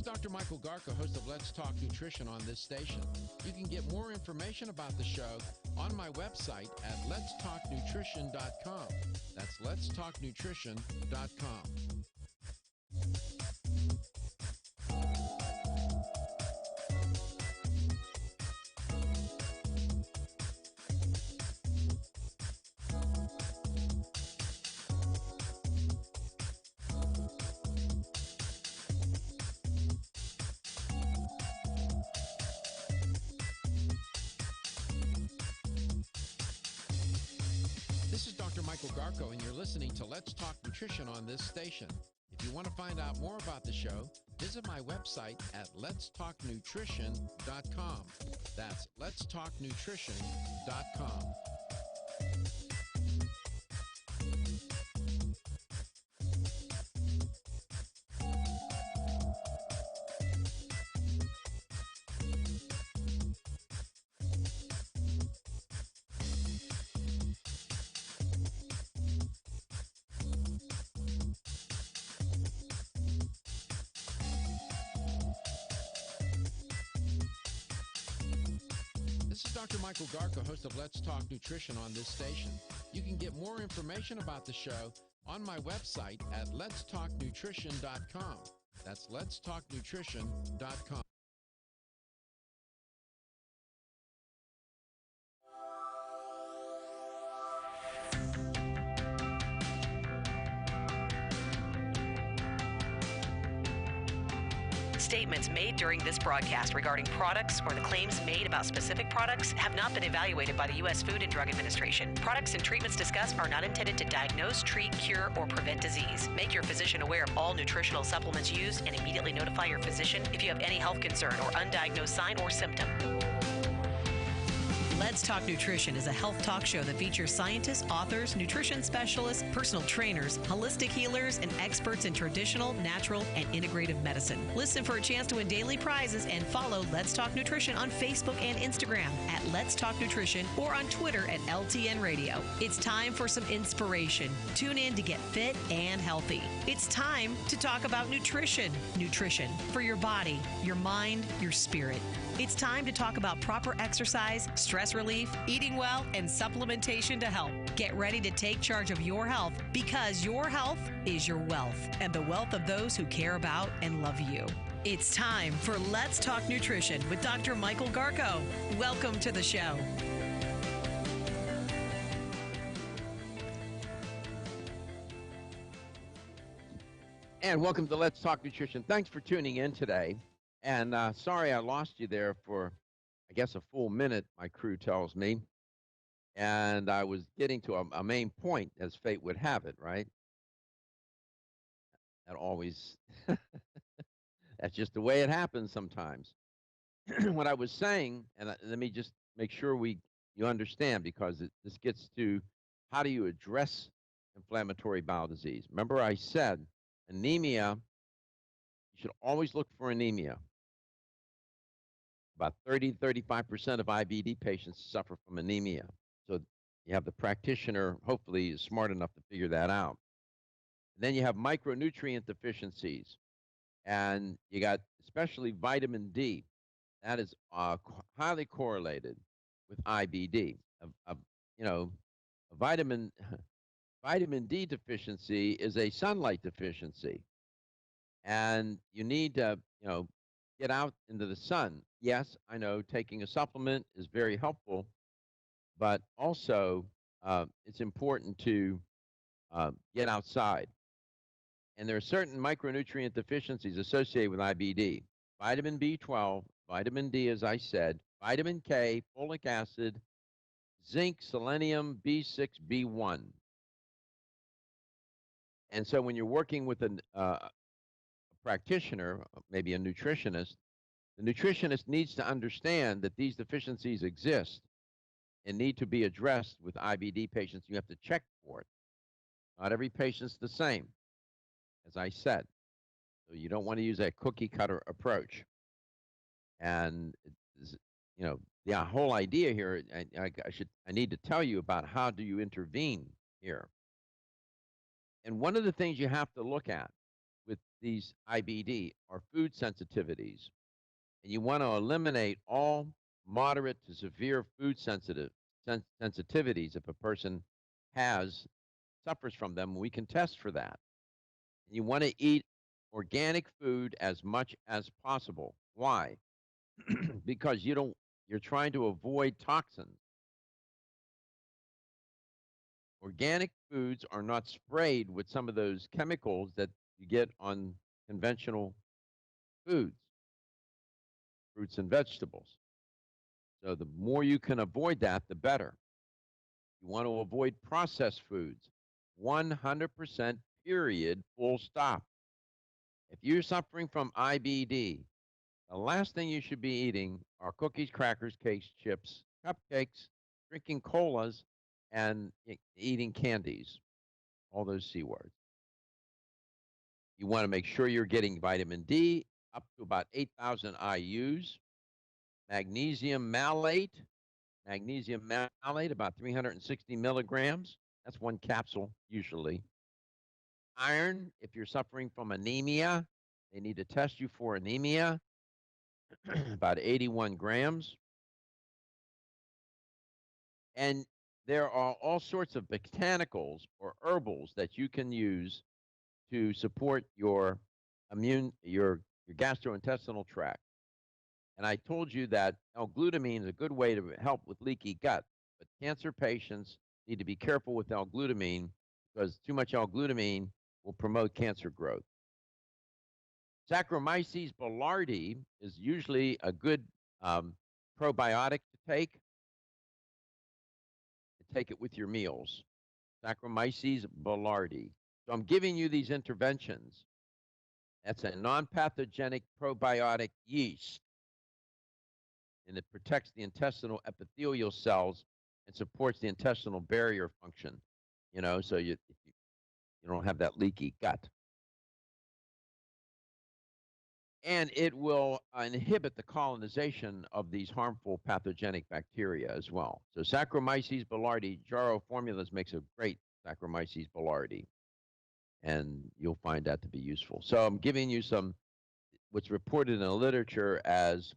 Dr. Michael Garka, host of Let's Talk Nutrition on this station. You can get more information about the show on my website at letstalknutrition.com. That's letstalknutrition.com. This is Dr. Michael Garko, and you're listening to Let's Talk Nutrition on this station. If you want to find out more about the show, visit my website at letstalknutrition.com. That's letstalknutrition.com. This is Dr. Michael Garka, host of Let's Talk Nutrition on this station. You can get more information about the show on my website at letstalknutrition.com. That's letstalknutrition.com. Statements made during this broadcast regarding products or the claims made about specific products have not been evaluated by the U.S. Food and Drug Administration. Products and treatments discussed are not intended to diagnose, treat, cure, or prevent disease. Make your physician aware of all nutritional supplements used and immediately notify your physician if you have any health concern or undiagnosed sign or symptom. Let's Talk Nutrition is a health talk show that features scientists, authors, nutrition specialists, personal trainers, holistic healers, and experts in traditional, natural, and integrative medicine. Listen for a chance to win daily prizes and follow Let's Talk Nutrition on Facebook and Instagram at Let's Talk Nutrition or on Twitter at LTN Radio. It's time for some inspiration. Tune in to get fit and healthy. It's time to talk about nutrition. Nutrition for your body, your mind, your spirit. It's time to talk about proper exercise, stress relief, eating well, and supplementation to help. Get ready to take charge of your health because your health is your wealth and the wealth of those who care about and love you. It's time for Let's Talk Nutrition with Dr. Michael Garko. Welcome to the show. And welcome to Let's Talk Nutrition. Thanks for tuning in today. And sorry I lost you there for, I guess, a full minute, my crew tells me. And I was getting to a main point, as fate would have it, right? That always, that's just the way it happens sometimes. What I was saying, and let me just make sure you understand, because this gets to how do you address inflammatory bowel disease. Remember I said anemia, you should always look for anemia. About 30-35% of IBD patients suffer from anemia. So you have the practitioner, hopefully, is smart enough to figure that out. And then you have micronutrient deficiencies. And you got especially vitamin D. That is highly correlated with IBD. A vitamin D deficiency is a sunlight deficiency. And you need to, get out into the sun. Yes, I know taking a supplement is very helpful, but also it's important to get outside. And there are certain micronutrient deficiencies associated with IBD. Vitamin B12, vitamin D, as I said, vitamin K, folic acid, zinc, selenium, B6, B1. And so when you're working with a practitioner, maybe a nutritionist, the nutritionist needs to understand that these deficiencies exist and need to be addressed with IBD patients. You have to check for it. Not every patient's the same, as I said. So you don't want to use a cookie cutter approach. And the whole idea here, I need to tell you about how do you intervene here. And one of the things you have to look at with these IBD are food sensitivities. And you want to eliminate all moderate to severe food sensitivities if a person suffers from them. We can test for that. And you want to eat organic food as much as possible. Why? Because you're trying to avoid toxins. Organic foods are not sprayed with some of those chemicals that you get on conventional foods, fruits and vegetables. So the more you can avoid that, the better. You want to avoid processed foods, 100%, period, full stop. If you're suffering from IBD, the last thing you should be eating are cookies, crackers, cakes, chips, cupcakes, drinking colas, and eating candies, all those C words. You want to make sure you're getting vitamin D up to about 8,000 IUs, magnesium malate, about 360 milligrams. That's one capsule usually. Iron, if you're suffering from anemia, they need to test you for anemia, about 81 grams. And there are all sorts of botanicals or herbals that you can use to support your gastrointestinal tract. And I told you that L-glutamine is a good way to help with leaky gut, but cancer patients need to be careful with L-glutamine because too much L-glutamine will promote cancer growth. Saccharomyces boulardii is usually a good probiotic to take. Take it with your meals. Saccharomyces boulardii. So I'm giving you these interventions. That's a non-pathogenic probiotic yeast. and it protects the intestinal epithelial cells and supports the intestinal barrier function, so you don't have that leaky gut. And it will inhibit the colonization of these harmful pathogenic bacteria as well. So Saccharomyces boulardii, Jarrow Formulas makes a great Saccharomyces boulardii, and you'll find that to be useful. So I'm giving you what's reported in the literature as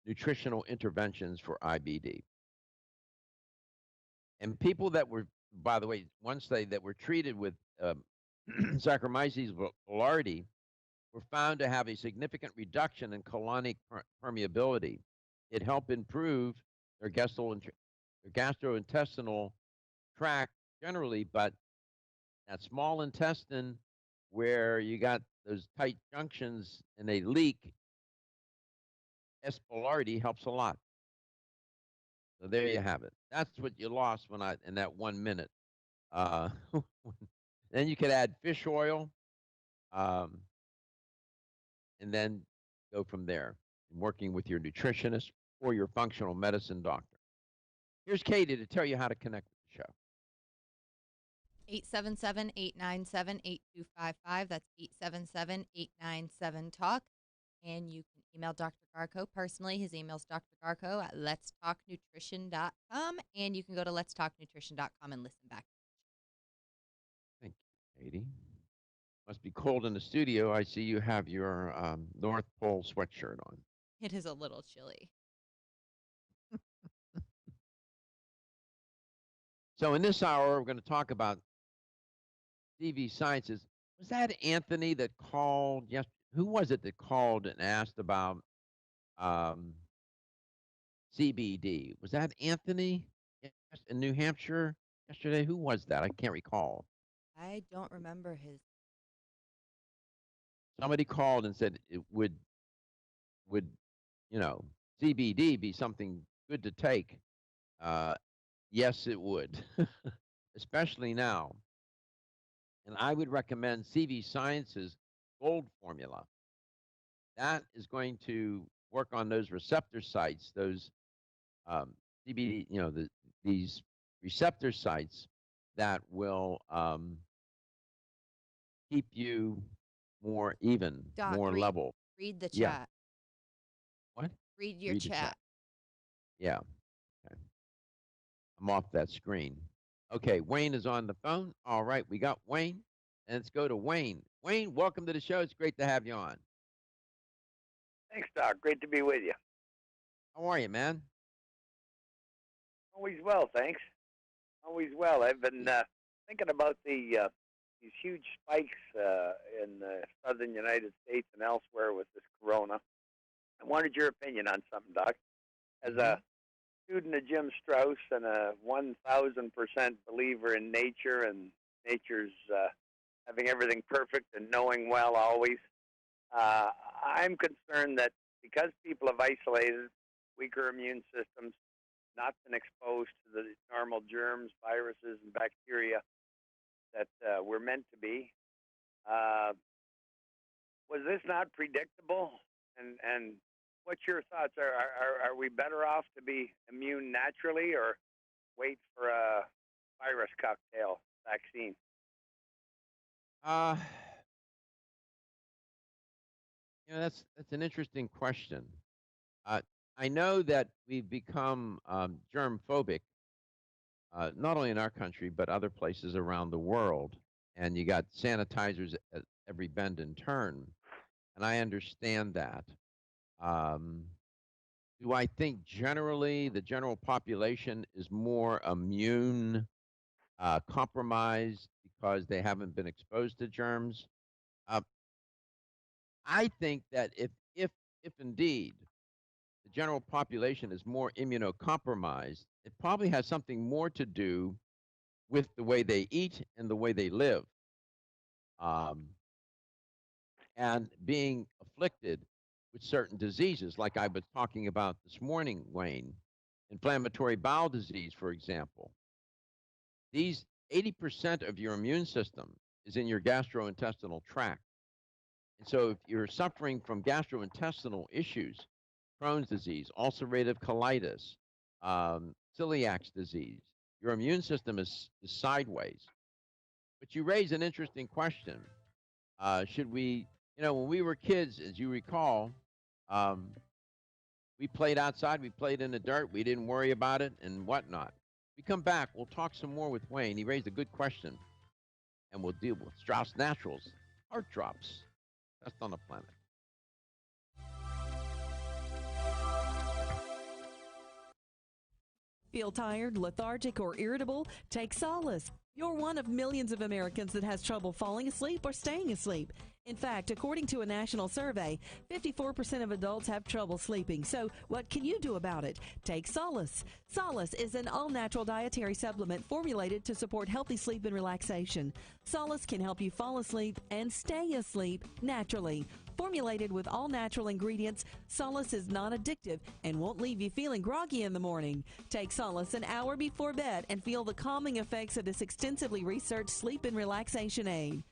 nutritional interventions for IBD. And people that were, by the way, one study that were treated with Saccharomyces boulardii were found to have a significant reduction in colonic permeability. It helped improve their gastrointestinal tract generally, but that small intestine where you got those tight junctions and they leak, S. boulardii helps a lot. So there you have it. That's what you lost in that 1 minute. Then you could add fish oil, and then go from there, working with your nutritionist or your functional medicine doctor. Here's Katie to tell you how to connect with the show. 877-897-8255. That's 877-897-TALK. And you can email Dr. Garko personally. His email is drgarko@letstalknutrition.com. And you can go to letstalknutrition.com and listen back. Thank you, Katie. Must be cold in the studio. I see you have your North Pole sweatshirt on. It is a little chilly. So in this hour, we're going to talk about CV Sciences. Was that Anthony that called yesterday? Who was it that called and asked about CBD? Was that Anthony in New Hampshire yesterday? Who was that? I can't recall. I don't remember his. Somebody called and said it would CBD be something good to take? Yes, it would, especially now. And I would recommend CV Sciences Gold Formula. That is going to work on those receptor sites, those CBD, these receptor sites that will keep you more even, Doc, more level. Read the Yeah. chat. What? Read your Read the chat. Yeah. Okay. I'm off that screen. Okay, Wayne is on the phone. All right, we got Wayne. And let's go to Wayne. Wayne, welcome to the show. It's great to have you on. Thanks, Doc. Great to be with you. How are you, man? Always well, thanks. Always well. I've been thinking about these huge spikes in the southern United States and elsewhere with this corona. I wanted your opinion on something, Doc. As a student of Jim Strauss and a 1,000% believer in nature and nature's having everything perfect and knowing well always, I'm concerned that because people have isolated, weaker immune systems, not been exposed to the normal germs, viruses, and bacteria that we're meant to be, was this not predictable? And what's your thoughts? Are we better off to be immune naturally or wait for a virus cocktail vaccine? That's an interesting question. I know that we've become germ phobic, not only in our country but other places around the world. And you got sanitizers at every bend and turn, and I understand that. Do I think generally the general population is more immune compromised because they haven't been exposed to germs? I think that if indeed the general population is more immunocompromised, it probably has something more to do with the way they eat and the way they live, and being afflicted with certain diseases, like I was talking about this morning, Wayne, inflammatory bowel disease, for example. These 80% of your immune system is in your gastrointestinal tract. And so if you're suffering from gastrointestinal issues, Crohn's disease, ulcerative colitis, celiac disease. Your immune system is sideways. But you raise an interesting question. Should we, when we were kids, as you recall, we played outside, we played in the dirt, we didn't worry about it and whatnot. We come back, we'll talk some more with Wayne. He raised a good question, and we'll deal with Strauss Naturals, heart drops, best on the planet. Feel tired, lethargic, or irritable? Take solace. You're one of millions of Americans that has trouble falling asleep or staying asleep. In fact, according to a national survey, 54% of adults have trouble sleeping. So what can you do about it? Take Solace. Solace is an all-natural dietary supplement formulated to support healthy sleep and relaxation. Solace can help you fall asleep and stay asleep naturally. Formulated with all-natural ingredients, Solace is non-addictive and won't leave you feeling groggy in the morning. Take Solace an hour before bed and feel the calming effects of this extensively researched sleep and relaxation aid.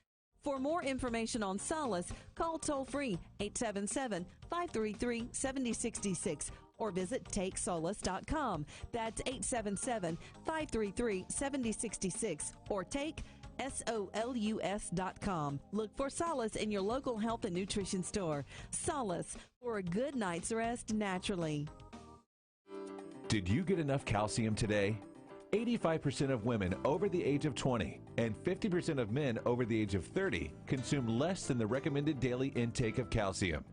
For more information on Solace, call toll-free 877-533-7066 or visit TakeSolace.com. That's 877-533-7066 or take SOLUS.com. Look for Solace in your local health and nutrition store. Solace, for a good night's rest naturally. Did you get enough calcium today? 85% of women over the age of 20 and 50% of men over the age of 30 consume less than the recommended daily intake of calcium.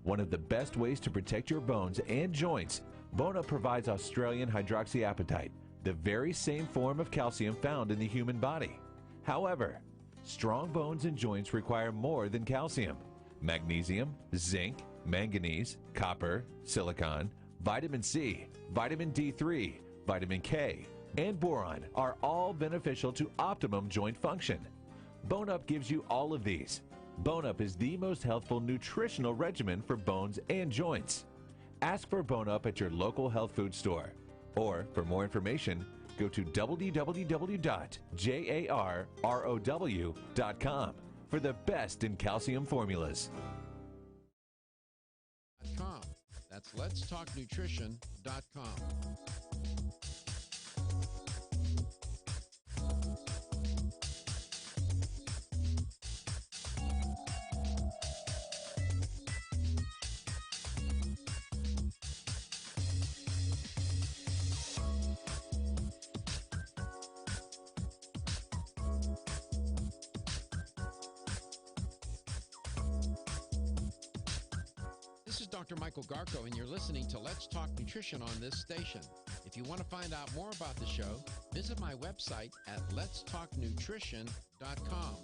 One of the best ways to protect your bones and joints, Bone Up provides Australian hydroxyapatite, the very same form of calcium found in the human body. However, strong bones and joints require more than calcium. Magnesium, zinc, manganese, copper, silicon, vitamin C, vitamin D3, vitamin K, and boron are all beneficial to optimum joint function. Bone Up gives you all of these. Bone Up is the most healthful nutritional regimen for bones and joints. Ask for Bone Up at your local health food store. Or, for more information, go to www.jarrow.com for the best in calcium formulas. That's letstalknutrition.com. This is Dr. Michael Garko, and you're listening to Let's Talk Nutrition on this station. If you want to find out more about the show, visit my website at letstalknutrition.com.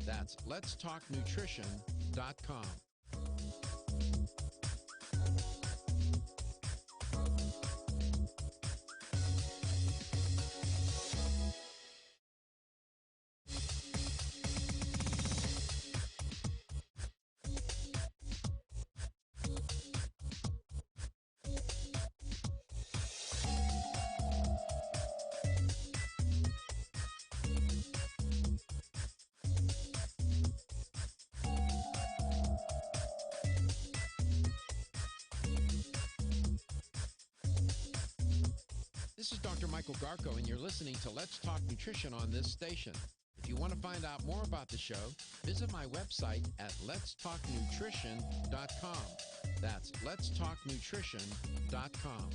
That's letstalknutrition.com. This is Dr. Michael Garko, and you're listening to Let's Talk Nutrition on this station. If you want to find out more about the show, visit my website at letstalknutrition.com. That's letstalknutrition.com.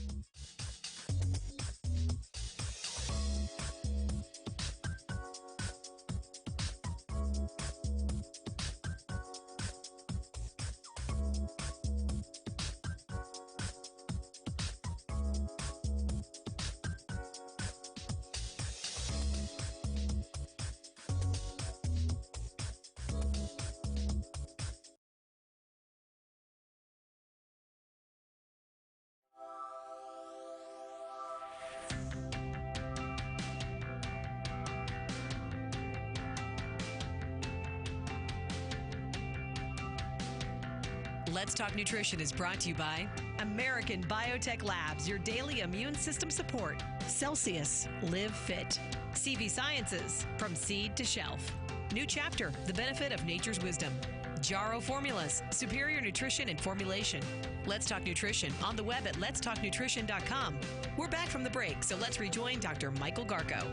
Let's Talk Nutrition is brought to you by American Biotech Labs, your daily immune system support. Celsius, Live Fit. CV Sciences, from seed to shelf. New Chapter, the benefit of nature's wisdom. Jarrow Formulas, superior nutrition and formulation. Let's Talk Nutrition on the web at letstalknutrition.com. We're back from the break, so let's rejoin Dr. Michael Garko.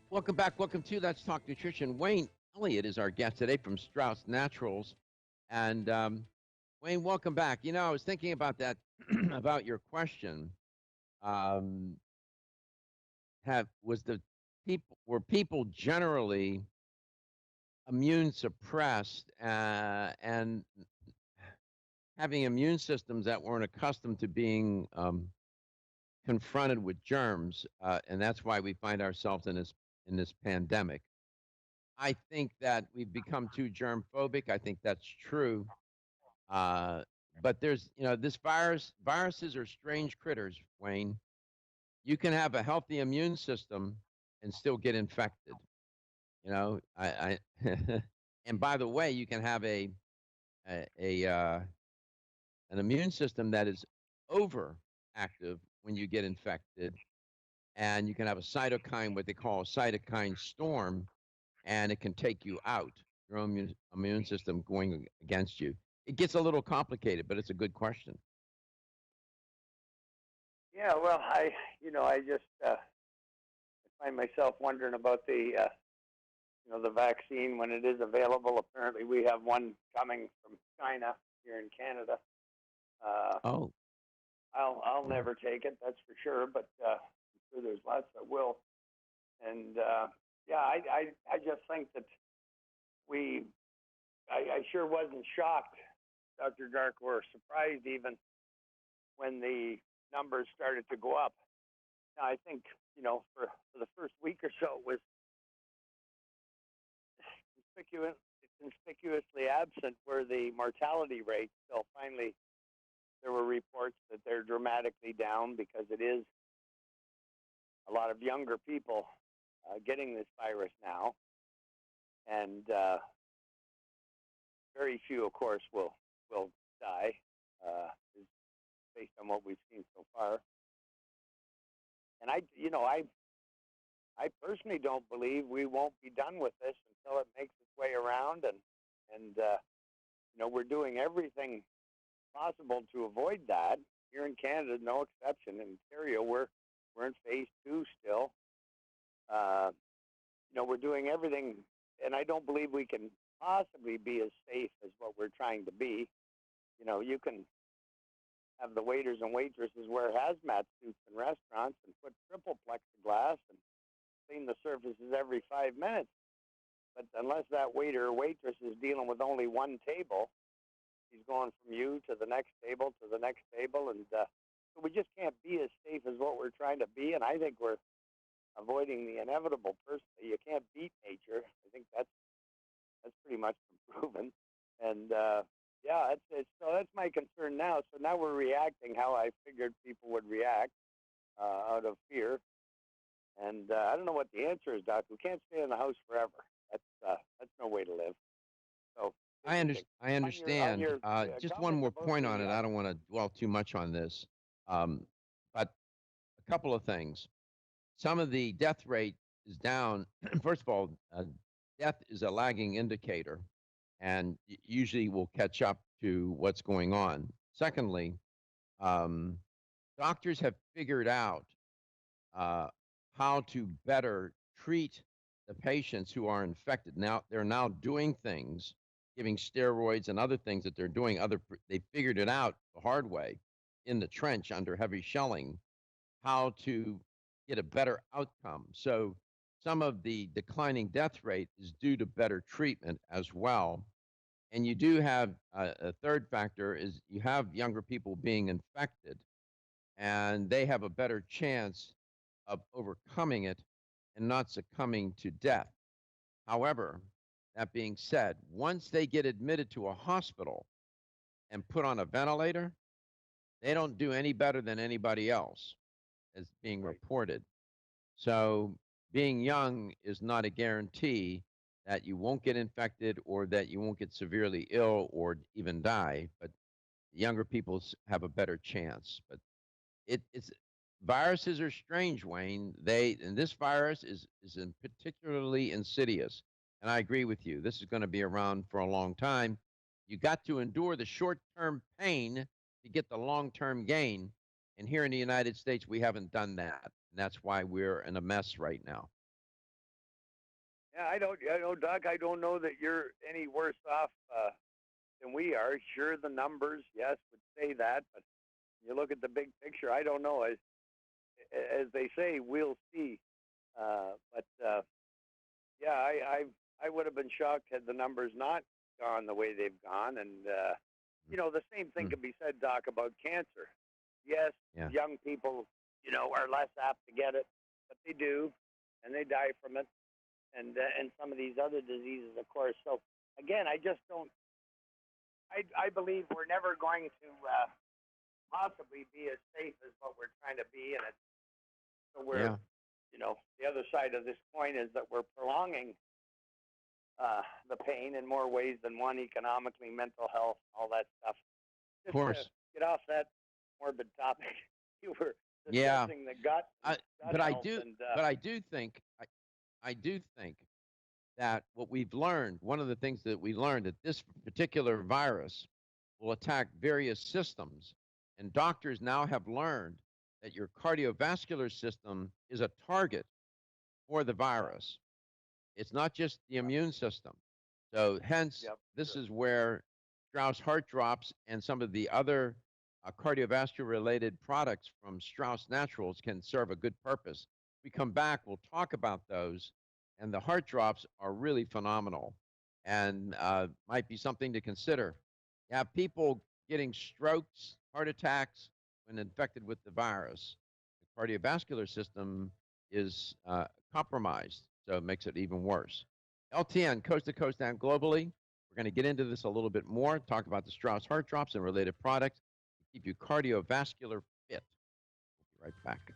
Welcome back. Welcome to Let's Talk Nutrition. Wayne Elliott is our guest today from Strauss Naturals. And Wayne, welcome back. You know, I was thinking about that, about your question. Were people generally immune suppressed and having immune systems that weren't accustomed to being confronted with germs, and that's why we find ourselves in this pandemic. I think that we've become too germ phobic. I think that's true. But there's, this viruses are strange critters, Wayne. You can have a healthy immune system and still get infected. I and by the way, you can have an immune system that is overactive when you get infected, and you can have a cytokine, what they call a cytokine storm, and it can take you out, your own immune system going against you. It gets a little complicated, but it's a good question. Yeah, well, I just find myself wondering about the vaccine when it is available. Apparently, we have one coming from China here in Canada. I'll never take it, that's for sure. But I'm sure there's lots that will. And I just think that I sure wasn't shocked, Dr. Gark, or surprised even when the numbers started to go up. Now, I think, for the first week or so, it was conspicuously absent were the mortality rates. So finally, there were reports that they're dramatically down because it is a lot of younger people getting this virus now. And very few, of course, will die, based on what we've seen so far. And I personally don't believe we won't be done with this until it makes its way around, and we're doing everything possible to avoid that. Here in Canada, no exception. In Ontario, we're in phase 2 still. We're doing everything, and I don't believe we can possibly be as safe as what we're trying to be. You can have the waiters and waitresses wear hazmat suits in restaurants and put triple plexiglass and clean the surfaces every 5 minutes. But unless that waiter or waitress is dealing with only one table, he's going from you to the next table to the next table. And so we just can't be as safe as what we're trying to be. And I think we're avoiding the inevitable personally. You can't beat nature. I think that's pretty much proven. And so that's my concern now. So now we're reacting how I figured people would react, out of fear. And I don't know what the answer is, Doc. We can't stay in the house forever. That's no way to live. So I understand. Just one more point on it. I don't want to dwell too much on this, but a couple of things. Some of the death rate is down. First of all, death is a lagging indicator, and usually will catch up to what's going on. Secondly, doctors have figured out how to better treat the patients who are infected. Now they're now doing things, giving steroids and other things that they're doing. They figured it out the hard way in the trench under heavy shelling, how to get a better outcome. So some of the declining death rate is due to better treatment as well. And you do have a third factor is you have younger people being infected, and they have a better chance of overcoming it and not succumbing to death. However, that being said, once they get admitted to a hospital and put on a ventilator, they don't do any better than anybody else, as being reported. So being young is not a guarantee that you won't get infected or that you won't get severely ill or even die, but younger people have a better chance. But it's viruses are strange, Wayne. And this virus is particularly insidious. And I agree with you. This is going to be around for a long time. You got to endure the short-term pain to get the long-term gain. And here in the United States, we haven't done that. And that's why we're in a mess right now. Yeah, I know, Doc, I don't know that you're any worse off than we are. Sure, the numbers, yes, would say that, but you look at the big picture, I don't know. As they say, we'll see. Yeah, I would have been shocked had the numbers not gone the way they've gone. And, the same thing could be said, Doc, about cancer. Yes, young people, are less apt to get it, but they do, and they die from it. And some of these other diseases, of course. So, again, I just don't, I believe we're never going to possibly be as safe as what we're trying to be. And so we're, the other side of this coin is that we're prolonging the pain in more ways than one, economically, mental health, all that stuff. Just of course. to get off that morbid topic, you were discussing the gut. But I do think that what we've learned, one of the things that we learned, that this particular virus will attack various systems. And doctors now have learned that your cardiovascular system is a target for the virus. It's not just the immune system. So hence, this is where Strauss heart drops and some of the other cardiovascular related products from Strauss Naturals can serve a good purpose. We come back, we'll talk about those. And the heart drops are really phenomenal and might be something to consider. You have people getting strokes, heart attacks when infected with the virus. The cardiovascular system is compromised, so it makes it even worse. LTN, coast to coast and globally. We're going to get into this a little bit more, talk about the Strauss heart drops and related products to keep you cardiovascular fit. We'll be right back.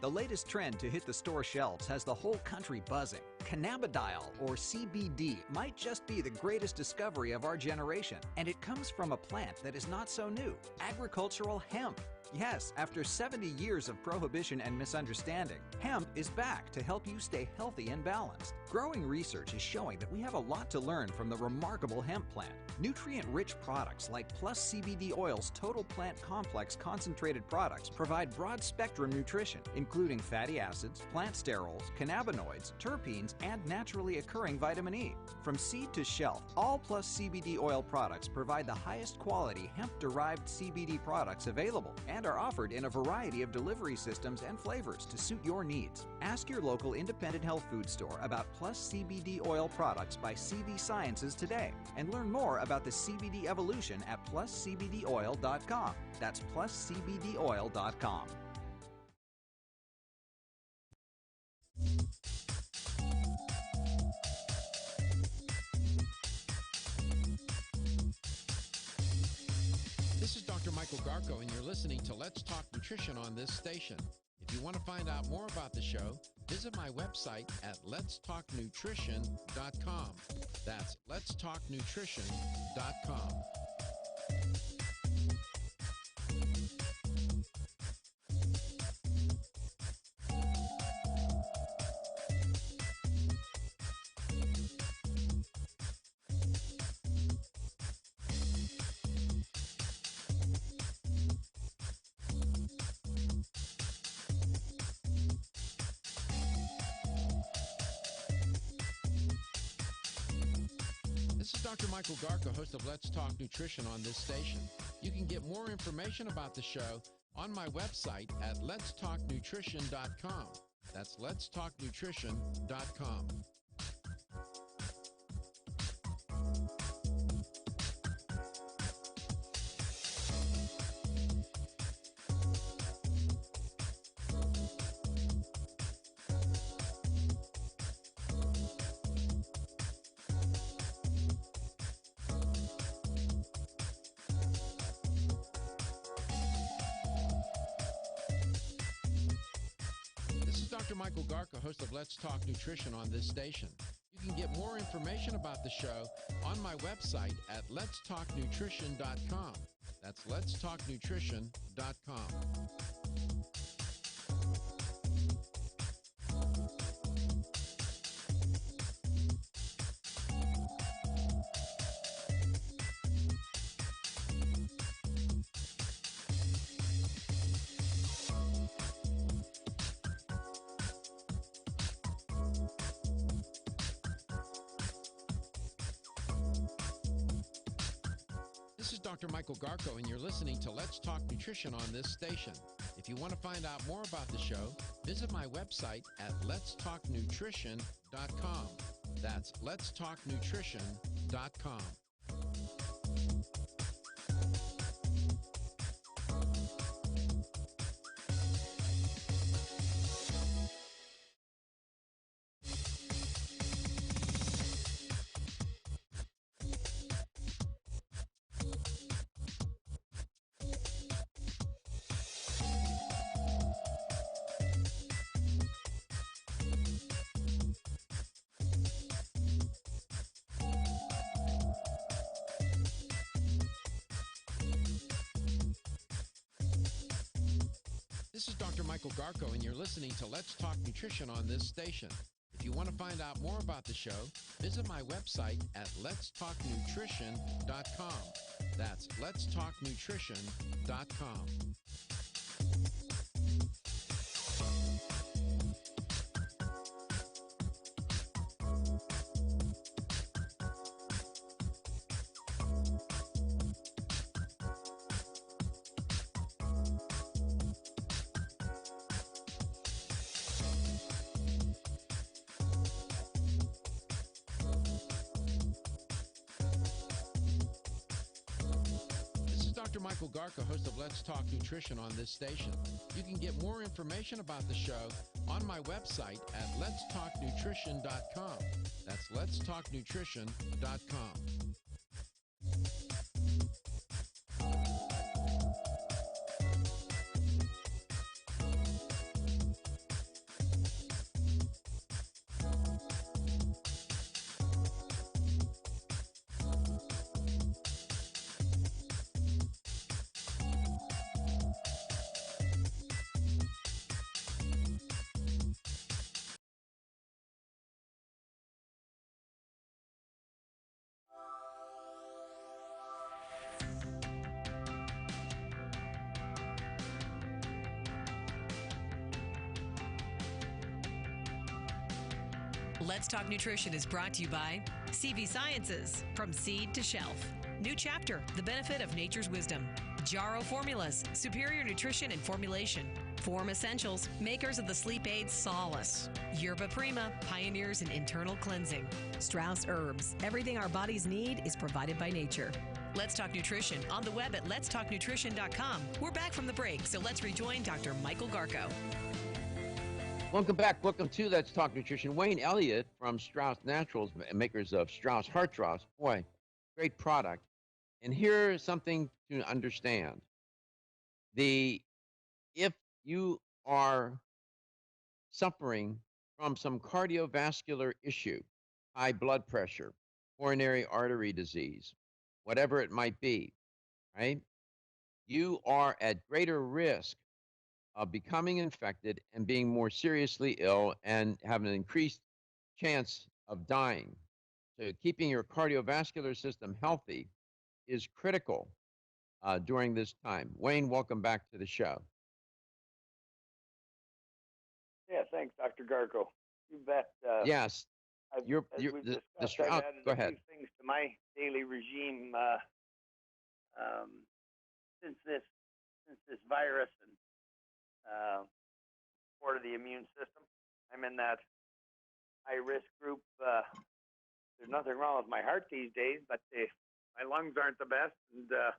The latest trend to hit the store shelves has the whole country buzzing. Cannabidiol, or CBD, might just be the greatest discovery of our generation, and it comes from a plant that is not so new, agricultural hemp. Yes, after 70 years of prohibition and misunderstanding, hemp is back to help you stay healthy and balanced. Growing research is showing that we have a lot to learn from the remarkable hemp plant. Nutrient-rich products like Plus CBD Oil's Total Plant Complex concentrated products provide broad-spectrum nutrition, including fatty acids, plant sterols, cannabinoids, terpenes, and naturally occurring vitamin E. From seed to shelf, all Plus CBD Oil products provide the highest quality hemp-derived CBD products available and are offered in a variety of delivery systems and flavors to suit your needs. Ask your local independent health food store about Plus CBD Oil products by CV Sciences today and learn more about the CBD evolution at pluscbdoil.com. That's pluscbdoil.com. This is Dr. Michael Garko, and you're listening to Let's Talk Nutrition on this station. If you want to find out more about the show, visit my website at letstalknutrition.com. That's letstalknutrition.com. This is Dr. Michael Garko, host of Let's Talk Nutrition on this station. You can get more information about the show on my website at letstalknutrition.com. That's letstalknutrition.com. Dr. Michael Garko, host of Let's Talk Nutrition on this station. You can get more information about the show on my website at letstalknutrition.com. That's letstalknutrition.com. This is Dr. Michael Garko, and you're listening to Let's Talk Nutrition on this station. If you want to find out more about the show, visit my website at letstalknutrition.com. That's letstalknutrition.com. This is Dr. Michael Garko, and you're listening to Let's Talk Nutrition on this station. If you want to find out more about the show, visit my website at letstalknutrition.com. That's letstalknutrition.com. Dr. Michael Garko, host of Let's Talk Nutrition on this station. You can get more information about the show on my website at letstalknutrition.com. That's letstalknutrition.com. Let's Talk Nutrition is brought to you by CV Sciences, from seed to shelf. New chapter, the benefit of nature's wisdom. Jarrow Formulas, superior nutrition and formulation. Form Essentials, makers of the sleep aid Solace. Yerba Prima, pioneers in internal cleansing. Strauss Herbs, everything our bodies need is provided by nature. Let's Talk Nutrition on the web at letstalknutrition.com. We're back from the break, so let's rejoin Dr. Michael Garko. Welcome back. Welcome to Let's Talk Nutrition. Wayne Elliott from Strauss Naturals, makers of Strauss Heart Drops. Boy, great product. And here's something to understand. If you are suffering from some cardiovascular issue, high blood pressure, coronary artery disease, whatever it might be, right? You are at greater risk of becoming infected and being more seriously ill and have an increased chance of dying. So keeping your cardiovascular system healthy is critical during this time. Wayne, welcome back to the show. Yeah, thanks, Dr. Garko. You bet. Yes. Go ahead. Few things to my daily regime since this virus and support of the immune system. I'm in that high-risk group. There's nothing wrong with my heart these days, but my lungs aren't the best. And I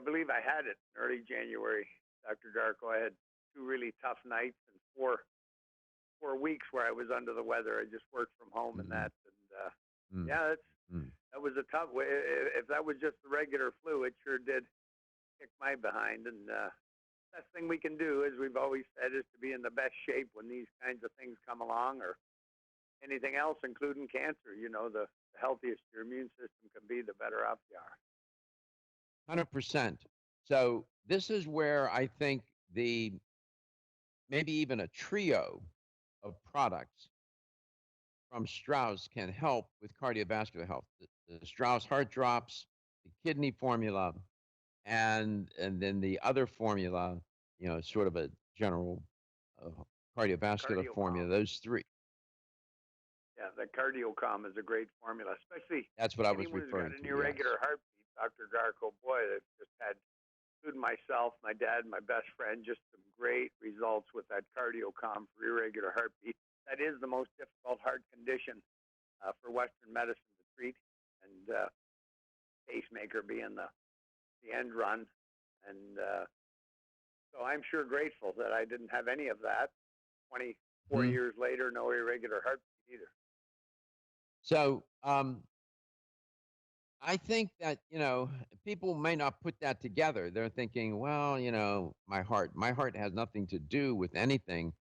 believe I had it in early January, Dr. Garko. I had 2 really tough nights and 4 weeks where I was under the weather. I just worked from home and that. And that was a tough way. If that was just the regular flu, it sure did kick my behind. And best thing we can do, as we've always said, is to be in the best shape when these kinds of things come along, or anything else, including cancer. You know, the healthiest your immune system can be, the better off you are. 100%. So this is where I think maybe even a trio of products from Strauss can help with cardiovascular health. The Strauss heart drops, the kidney formula, and then the other formula, sort of a general uh, cardiovascular formula. CardioCom. Those three. Yeah, the CardioCom is a great formula, especially That's what I was anyone who's referring got an to. irregular Yes. heartbeat. Dr. Garco, boy, they've just had, including myself, my dad, my best friend, just some great results with that CardioCom for irregular heartbeat. That is the most difficult heart condition for Western medicine to treat, and pacemaker being the end run. And so I'm sure grateful that I didn't have any of that. 24 years later, no irregular heartbeat either. So I think that, people may not put that together. They're thinking, well, my heart has nothing to do with anything,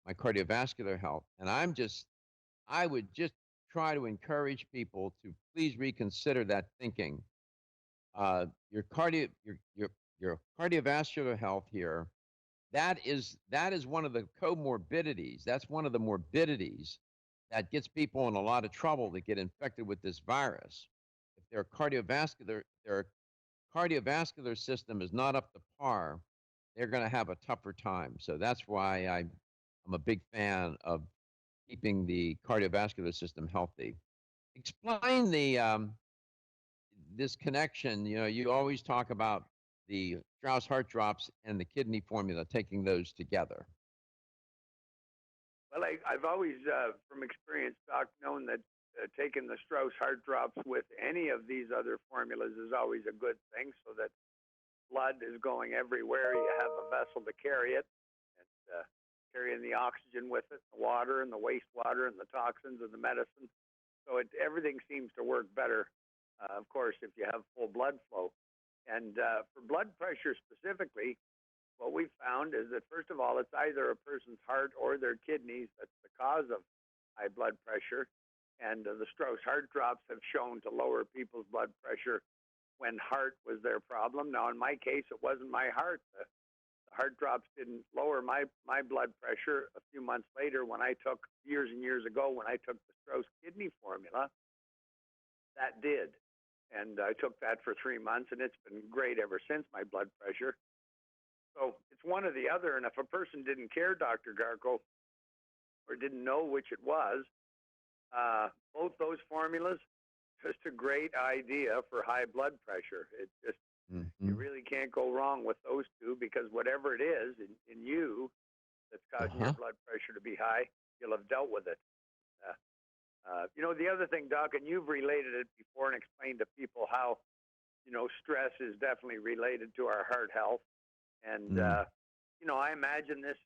my cardiovascular health. And I would just try to encourage people to please reconsider that thinking. Your cardiovascular health here, that is one of the comorbidities. That's one of the morbidities that gets people in a lot of trouble that get infected with this virus. If their cardiovascular system is not up to par, they're going to have a tougher time. So that's why I'm a big fan of keeping the cardiovascular system healthy. Explain this connection. You always talk about the Strauss heart drops and the kidney formula, taking those together. Well, I've always, from experience, Doc, known that taking the Strauss heart drops with any of these other formulas is always a good thing, so that blood is going everywhere. You have a vessel to carry it, and carrying the oxygen with it, the water and the wastewater and the toxins and the medicine. So everything seems to work better, of course, if you have full blood flow. And for blood pressure specifically, what we found is that, first of all, it's either a person's heart or their kidneys that's the cause of high blood pressure. And the Strauss heart drops have shown to lower people's blood pressure when heart was their problem. Now, in my case, it wasn't my heart. The heart drops didn't lower my blood pressure. A few months later, years and years ago, when I took the Strauss kidney formula, that did. And I took that for 3 months, and it's been great ever since, my blood pressure. So it's one or the other. And if a person didn't care, Dr. Garco, or didn't know which it was, both those formulas, just a great idea for high blood pressure. It just, you really can't go wrong with those two, because whatever it is in you that's causing your blood pressure to be high, you'll have dealt with it. The other thing, Doc, and you've related it before and explained to people how, stress is definitely related to our heart health. And, I imagine this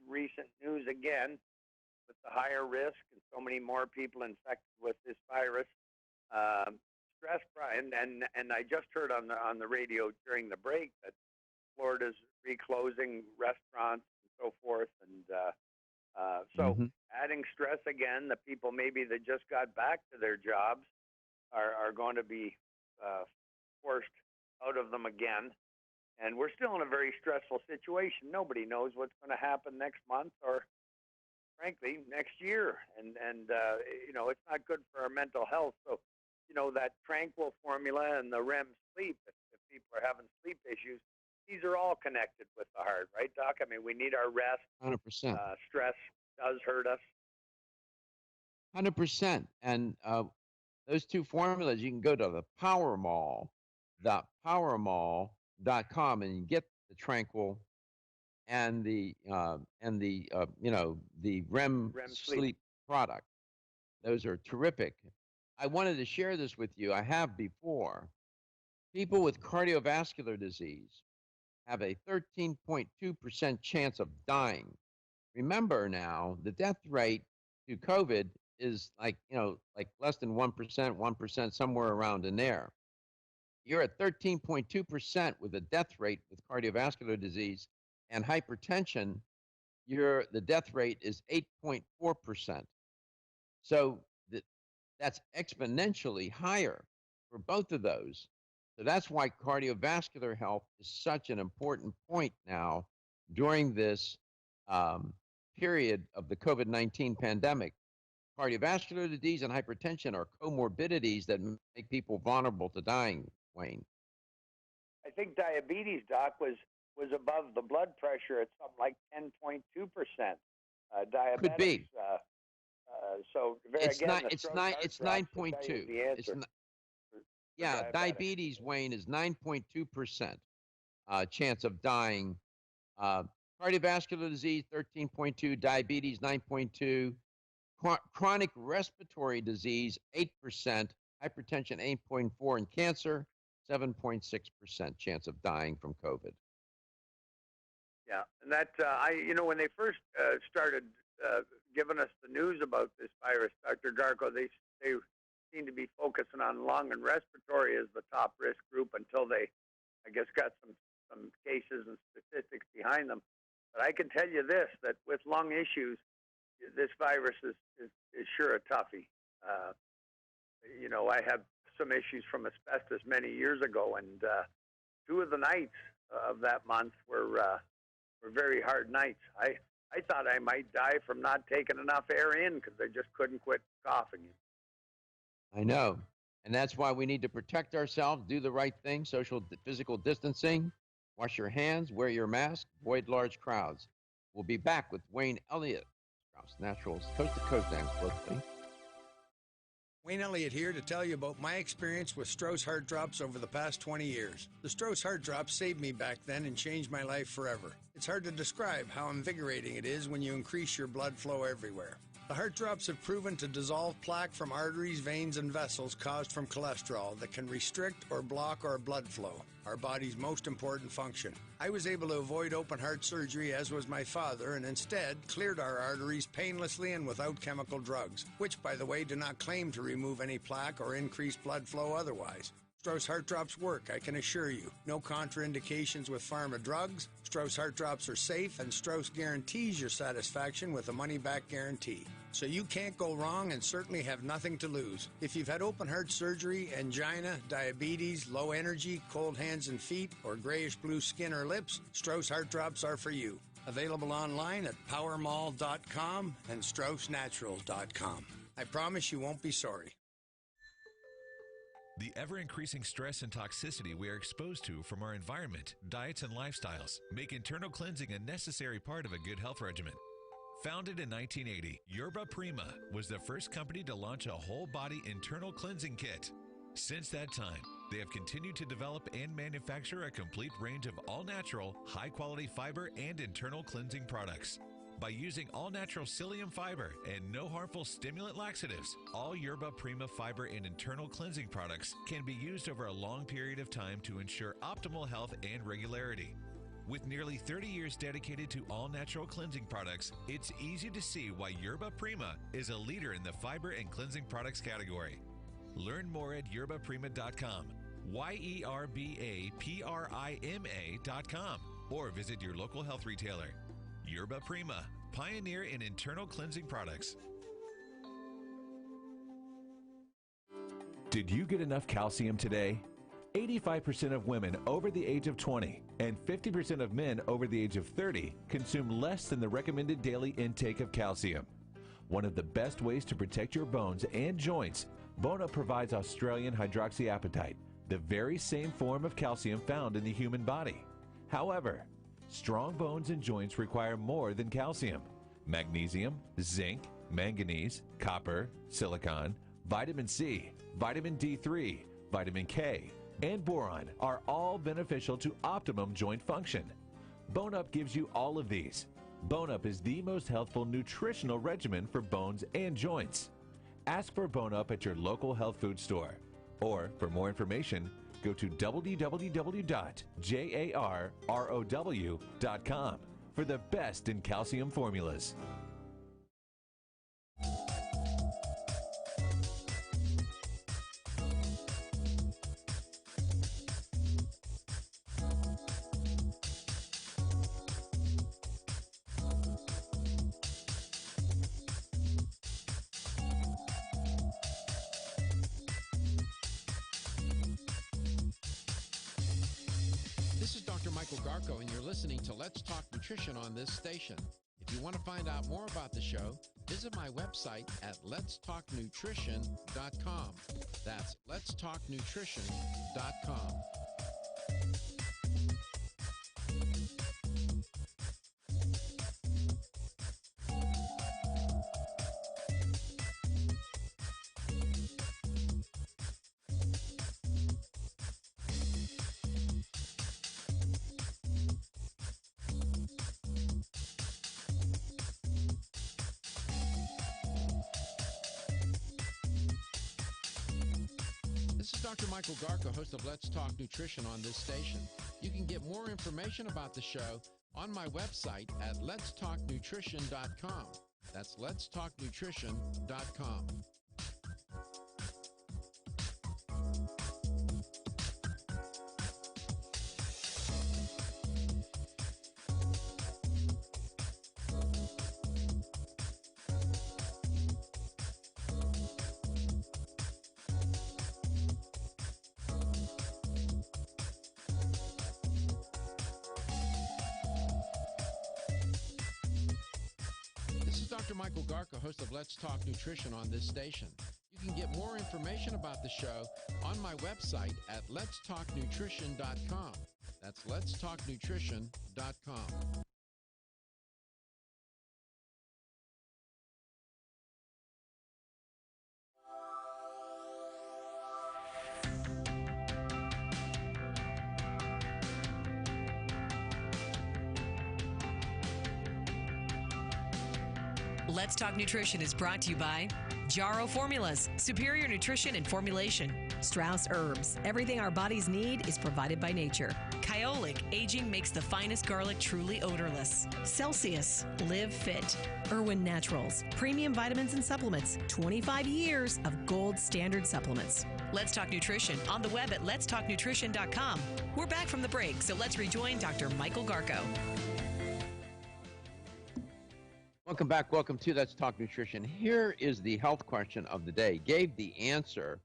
recent news again, with the higher risk and so many more people infected with this virus, stress, and I just heard on the radio during the break that Florida's reclosing restaurants and so forth, and so adding stress again, the people maybe that just got back to their jobs are going to be forced out of them again. And we're still in a very stressful situation. Nobody knows what's going to happen next month or, frankly, next year. And it's not good for our mental health. So, that Tranquil formula and the REM sleep, if people are having sleep issues, these are all connected with the heart, right, Doc? I mean, we need our rest. 100%. Stress does hurt us. 100%. And those two formulas, you can go to the powermall.com and you get the Tranquil and the REM sleep product. Those are terrific. I wanted to share this with you. I have before. People with cardiovascular disease have a 13.2% chance of dying. Remember now, the death rate to COVID is like less than 1%, 1%, somewhere around in there. You're at 13.2% with a death rate with cardiovascular disease, and hypertension, the death rate is 8.4%. So that's exponentially higher for both of those. So that's why cardiovascular health is such an important point now during this period of the COVID-19 pandemic. Cardiovascular disease and hypertension are comorbidities that make people vulnerable to dying, Wayne. I think diabetes, Doc, was above the blood pressure at something like 10.2%. Diabetics. Could be. So It's again, not. It's 9.2. It's not, yeah, diabetes, Wayne, is 9.2% chance of dying. Cardiovascular disease, 13.2. Diabetes, 9.2. Chronic respiratory disease, 8%. Hypertension, 8.4. And cancer, 7.6% chance of dying from COVID. Yeah, and that when they first started giving us the news about this virus, Dr. Garko, they seemed to be focusing on lung and respiratory as the top risk group until they, I guess, got some cases and statistics behind them. But I can tell you this, that with lung issues, this virus is sure a toughie. I have some issues from asbestos many years ago, and 2 of the nights of that month were very hard nights. I thought I might die from not taking enough air in because I just couldn't quit coughing. I know. And that's why we need to protect ourselves, do the right thing, physical distancing, wash your hands, wear your mask, avoid large crowds. We'll be back with Wayne Elliott, Strauss Naturals, Coast to Coast and locally. Wayne Elliott here to tell you about my experience with Strauss Heart Drops over the past 20 years. The Strauss Heart Drops saved me back then and changed my life forever. It's hard to describe how invigorating it is when you increase your blood flow everywhere. The heart drops have proven to dissolve plaque from arteries, veins, and vessels caused from cholesterol that can restrict or block our blood flow, our body's most important function. I was able to avoid open heart surgery, as was my father, and instead cleared our arteries painlessly and without chemical drugs, which, by the way, do not claim to remove any plaque or increase blood flow otherwise. Strauss Heart Drops work, I can assure you. No contraindications with pharma drugs. Strauss Heart Drops are safe, and Strauss guarantees your satisfaction with a money-back guarantee. So you can't go wrong and certainly have nothing to lose. If you've had open heart surgery, angina, diabetes, low energy, cold hands and feet, or grayish-blue skin or lips, Strauss Heart Drops are for you. Available online at powermall.com and straussnaturals.com. I promise you won't be sorry. The ever-increasing stress and toxicity we are exposed to from our environment, diets, and lifestyles make internal cleansing a necessary part of a good health regimen. Founded in 1980, Yerba Prima was the first company to launch a whole-body internal cleansing kit. Since that time, they have continued to develop and manufacture a complete range of all-natural, high-quality fiber and internal cleansing products. By using all-natural psyllium fiber and no harmful stimulant laxatives, all Yerba Prima fiber and internal cleansing products can be used over a long period of time to ensure optimal health and regularity. With nearly 30 years dedicated to all-natural cleansing products, it's easy to see why Yerba Prima is a leader in the fiber and cleansing products category. Learn more at yerbaprima.com, YERBAPRIMA.com, or visit your local health retailer. Yerba Prima, pioneer in internal cleansing products. Did you get enough calcium today? 85% of women over the age of 20 and 50% of men over the age of 30 consume less than the recommended daily intake of calcium. One of the best ways to protect your bones and joints, Bone Up provides Australian hydroxyapatite, the very same form of calcium found in the human body. However, strong bones and joints require more than calcium. Magnesium, zinc, manganese, copper, silicon, vitamin C, vitamin D3, vitamin K, and boron are all beneficial to optimum joint function. Bone Up gives you all of these. Bone Up is the most healthful nutritional regimen for bones and joints. Ask for Bone Up at your local health food store. Or, for more information, go to www.jarrow.com for the best in calcium formulas. Michael Garco, and you're listening to Let's Talk Nutrition on this station. If you want to find out more about the show, visit my website at letstalknutrition.com. That's letstalknutrition.com. This is Dr. Michael Garco, host of Let's Talk Nutrition on this station. You can get more information about the show on my website at letstalknutrition.com. That's letstalknutrition.com. This is Dr. Michael Garco, host of Let's Talk Nutrition on this station. You can get more information about the show on my website at letstalknutrition.com. That's letstalknutrition.com. Let's Talk Nutrition is brought to you by Jarro Formulas, superior nutrition and formulation. Strauss Herbs, everything our bodies need is provided by nature. Kyolic, aging makes the finest garlic truly odorless. Celsius, live fit. Irwin Naturals, premium vitamins and supplements. 25 years of gold standard supplements. Let's Talk Nutrition on the web at letstalknutrition.com. We're back from the break, so let's rejoin Dr. Michael Garco. Welcome back. Welcome to Let's Talk Nutrition. Here is the health question of the day. Gave the answer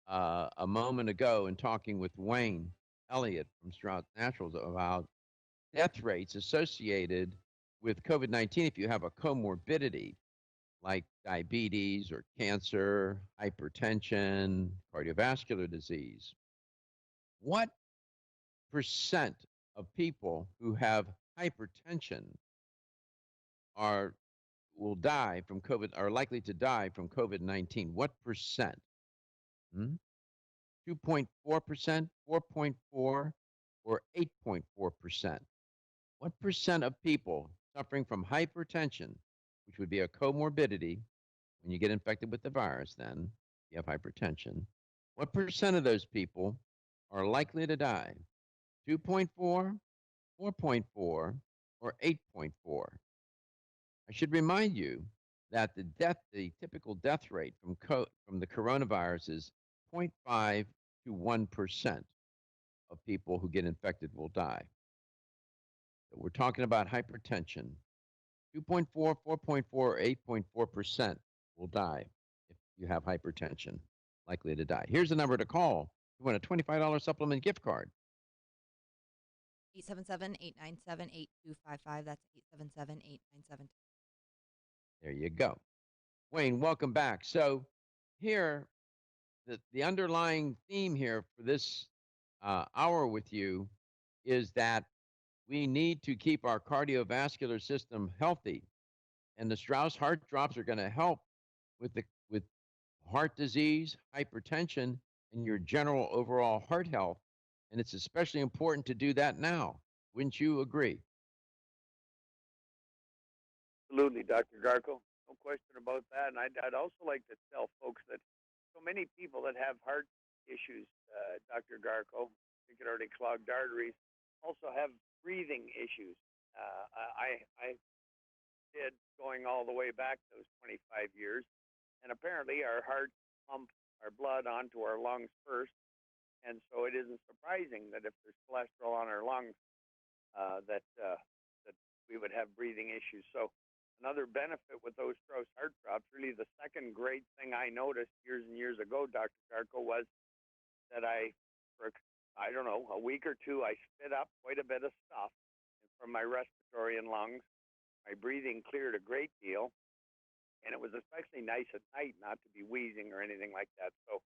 a moment ago in talking with Wayne Elliott from Strauss Naturals about death rates associated with COVID-19 if you have a comorbidity like diabetes or cancer, hypertension, cardiovascular disease. What percent of people who have hypertension will die from COVID, are likely to die from COVID-19? What percent? 2.4%, 4.4, or 8.4%? What percent of people suffering from hypertension, which would be a comorbidity when you get infected with the virus, then you have hypertension, what percent of those people are likely to die? 2.4, 4.4, or 8.4? I should remind you that the typical death rate from the coronavirus is 0.5 to 1% of people who get infected will die. So we're talking about hypertension. 2.4, 4.4, or 8.4% will die if you have hypertension, likely to die. Here's the number to call. You want a $25 supplement gift card. 877-897-8255. That's 877-897. There you go. Wayne, welcome back. So here, the underlying theme here for this hour with you is that we need to keep our cardiovascular system healthy. And the Strauss Heart Drops are going to help with heart disease, hypertension, and your general overall heart health. And it's especially important to do that now. Wouldn't you agree? Absolutely, Dr. Garco. No question about that. And I'd also like to tell folks that so many people that have heart issues, Dr. Garco, particularly clogged arteries, also have breathing issues. I did going all the way back those 25 years. And apparently our hearts pump our blood onto our lungs first. And so it isn't surprising that if there's cholesterol on our lungs, that we would have breathing issues. So another benefit with those Strauss Heart Drops, really the second great thing I noticed years and years ago, Dr. Garco, was that for a I don't know, a week or two, I spit up quite a bit of stuff from my respiratory and lungs. My breathing cleared a great deal, and it was especially nice at night not to be wheezing or anything like that. So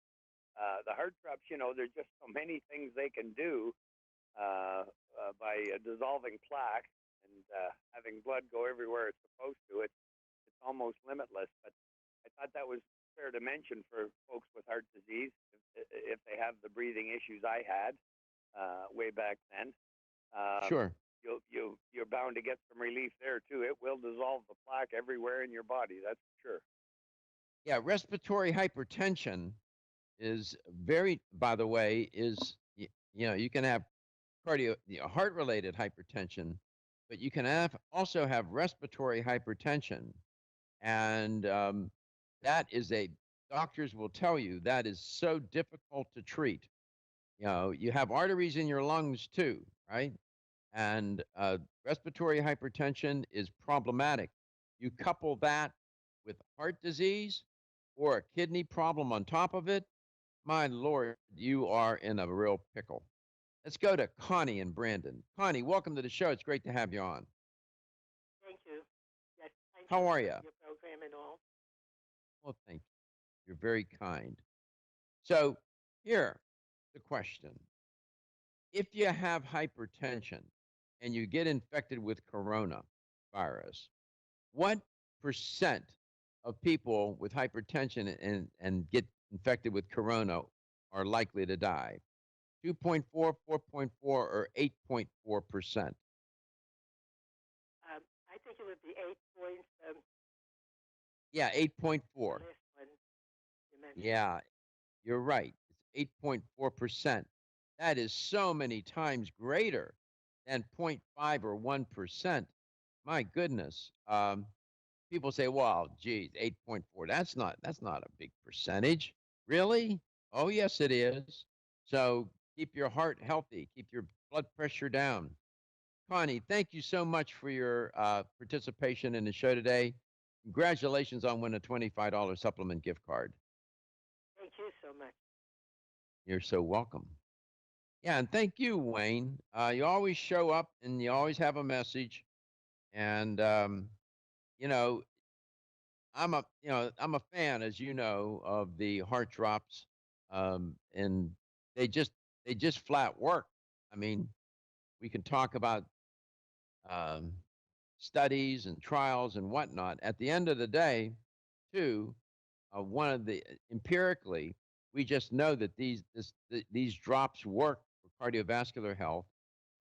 the heart drops, there's just so many things they can do by dissolving plaque and having blood go everywhere it's supposed to. It's almost limitless. But I thought that was fair to mention for folks with heart disease if they have the breathing issues I had way back then. Sure. You're bound to get some relief there too. It will dissolve the plaque everywhere in your body. That's for sure. Yeah, respiratory hypertension is by the way, you can have heart-related hypertension, but you can also have respiratory hypertension, and doctors will tell you that is so difficult to treat. You have arteries in your lungs too, right? And respiratory hypertension is problematic. You couple that with heart disease or a kidney problem on top of it, my Lord, you are in a real pickle. Let's go to Connie in Brandon. Connie, welcome to the show. It's great to have you on. Thank you. Yes, how are you? Your program and all. Well, thank you. You're very kind. So here, the question. If you have hypertension and you get infected with coronavirus, what percent of people with hypertension and get infected with corona are likely to die? 2.4, 4.4, or 8.4%? I think it would be 8 points. Yeah, 8.4. The last one you mentioned. Yeah, you're right. It's 8.4%. That is so many times greater than 0.5 or 1%. My goodness. People say, well, geez, 8.4. That's not a big percentage. Really? Oh, yes, it is. So keep your heart healthy. Keep your blood pressure down. Connie, thank you so much for your participation in the show today. Congratulations on winning a $25 supplement gift card. Thank you so much. You're so welcome. Yeah, and thank you, Wayne. You always show up and you always have a message. And you know, I'm a fan, as you know, of the heart drops, and they just flat work. I mean, we can talk about um, studies and trials and whatnot. At the end of the day, too, one of the empirically, we just know that these drops work for cardiovascular health,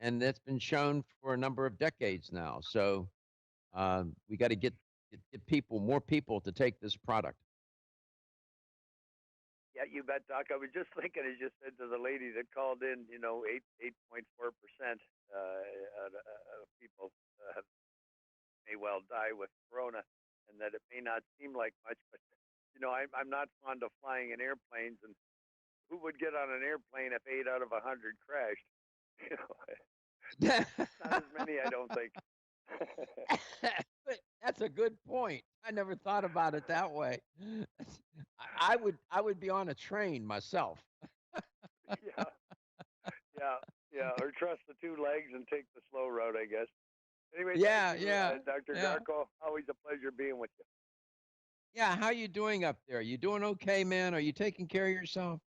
and that's been shown for a number of decades now. So we got to get more people to take this product. Yeah, you bet, Doc. I was just thinking, as you said to the lady that called in, 8.4% of people may well die with corona, and that it may not seem like much, but I'm not fond of flying in airplanes, and who would get on an airplane if 8 out of 100 crashed? Not as many, I don't think. That's a good point. I never thought about it that way. I would be on a train myself. Yeah. Or trust the 2 legs and take the slow road, I guess. Anyway, Yeah, thank you, Dr. yeah. Garko. Always a pleasure being with you. Yeah, how you doing up there? You doing okay, man? Are you taking care of yourself?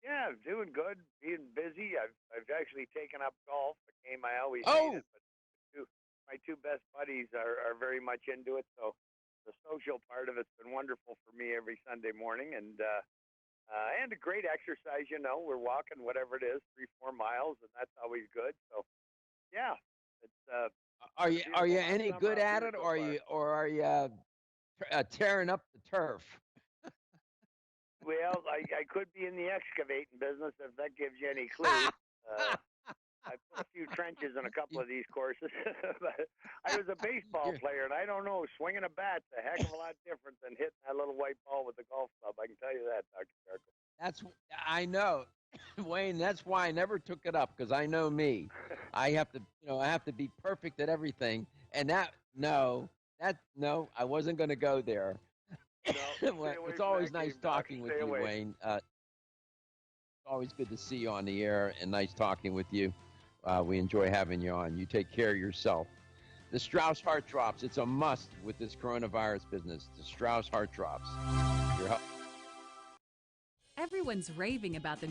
Yeah, I'm doing good. Being busy. I've actually taken up golf, a game I always hated, but my 2 best buddies are very much into it. So the social part of it's been wonderful for me every Sunday morning, and a great exercise. We're walking whatever it is, 3-4 miles, and that's always good. So yeah, it's. Are you any good at it, or are you tearing up the turf? Well, I could be in the excavating business if that gives you any clue. I put a few trenches in a couple of these courses. But I was a baseball player, and I don't know, swinging a bat's a heck of a lot different than hitting that little white ball with the golf club. I can tell you that, Dr. Garko. I know, Wayne. That's why I never took it up, because I know me. I have to be perfect at everything, and I wasn't going to go there. No, It's always nice talking with you, Wayne. Always good to see you on the air and nice talking with you. We enjoy having you on. You take care of yourself. The Strauss Heart Drops, it's a must with this coronavirus business. The Strauss Heart Drops. Everyone's raving about the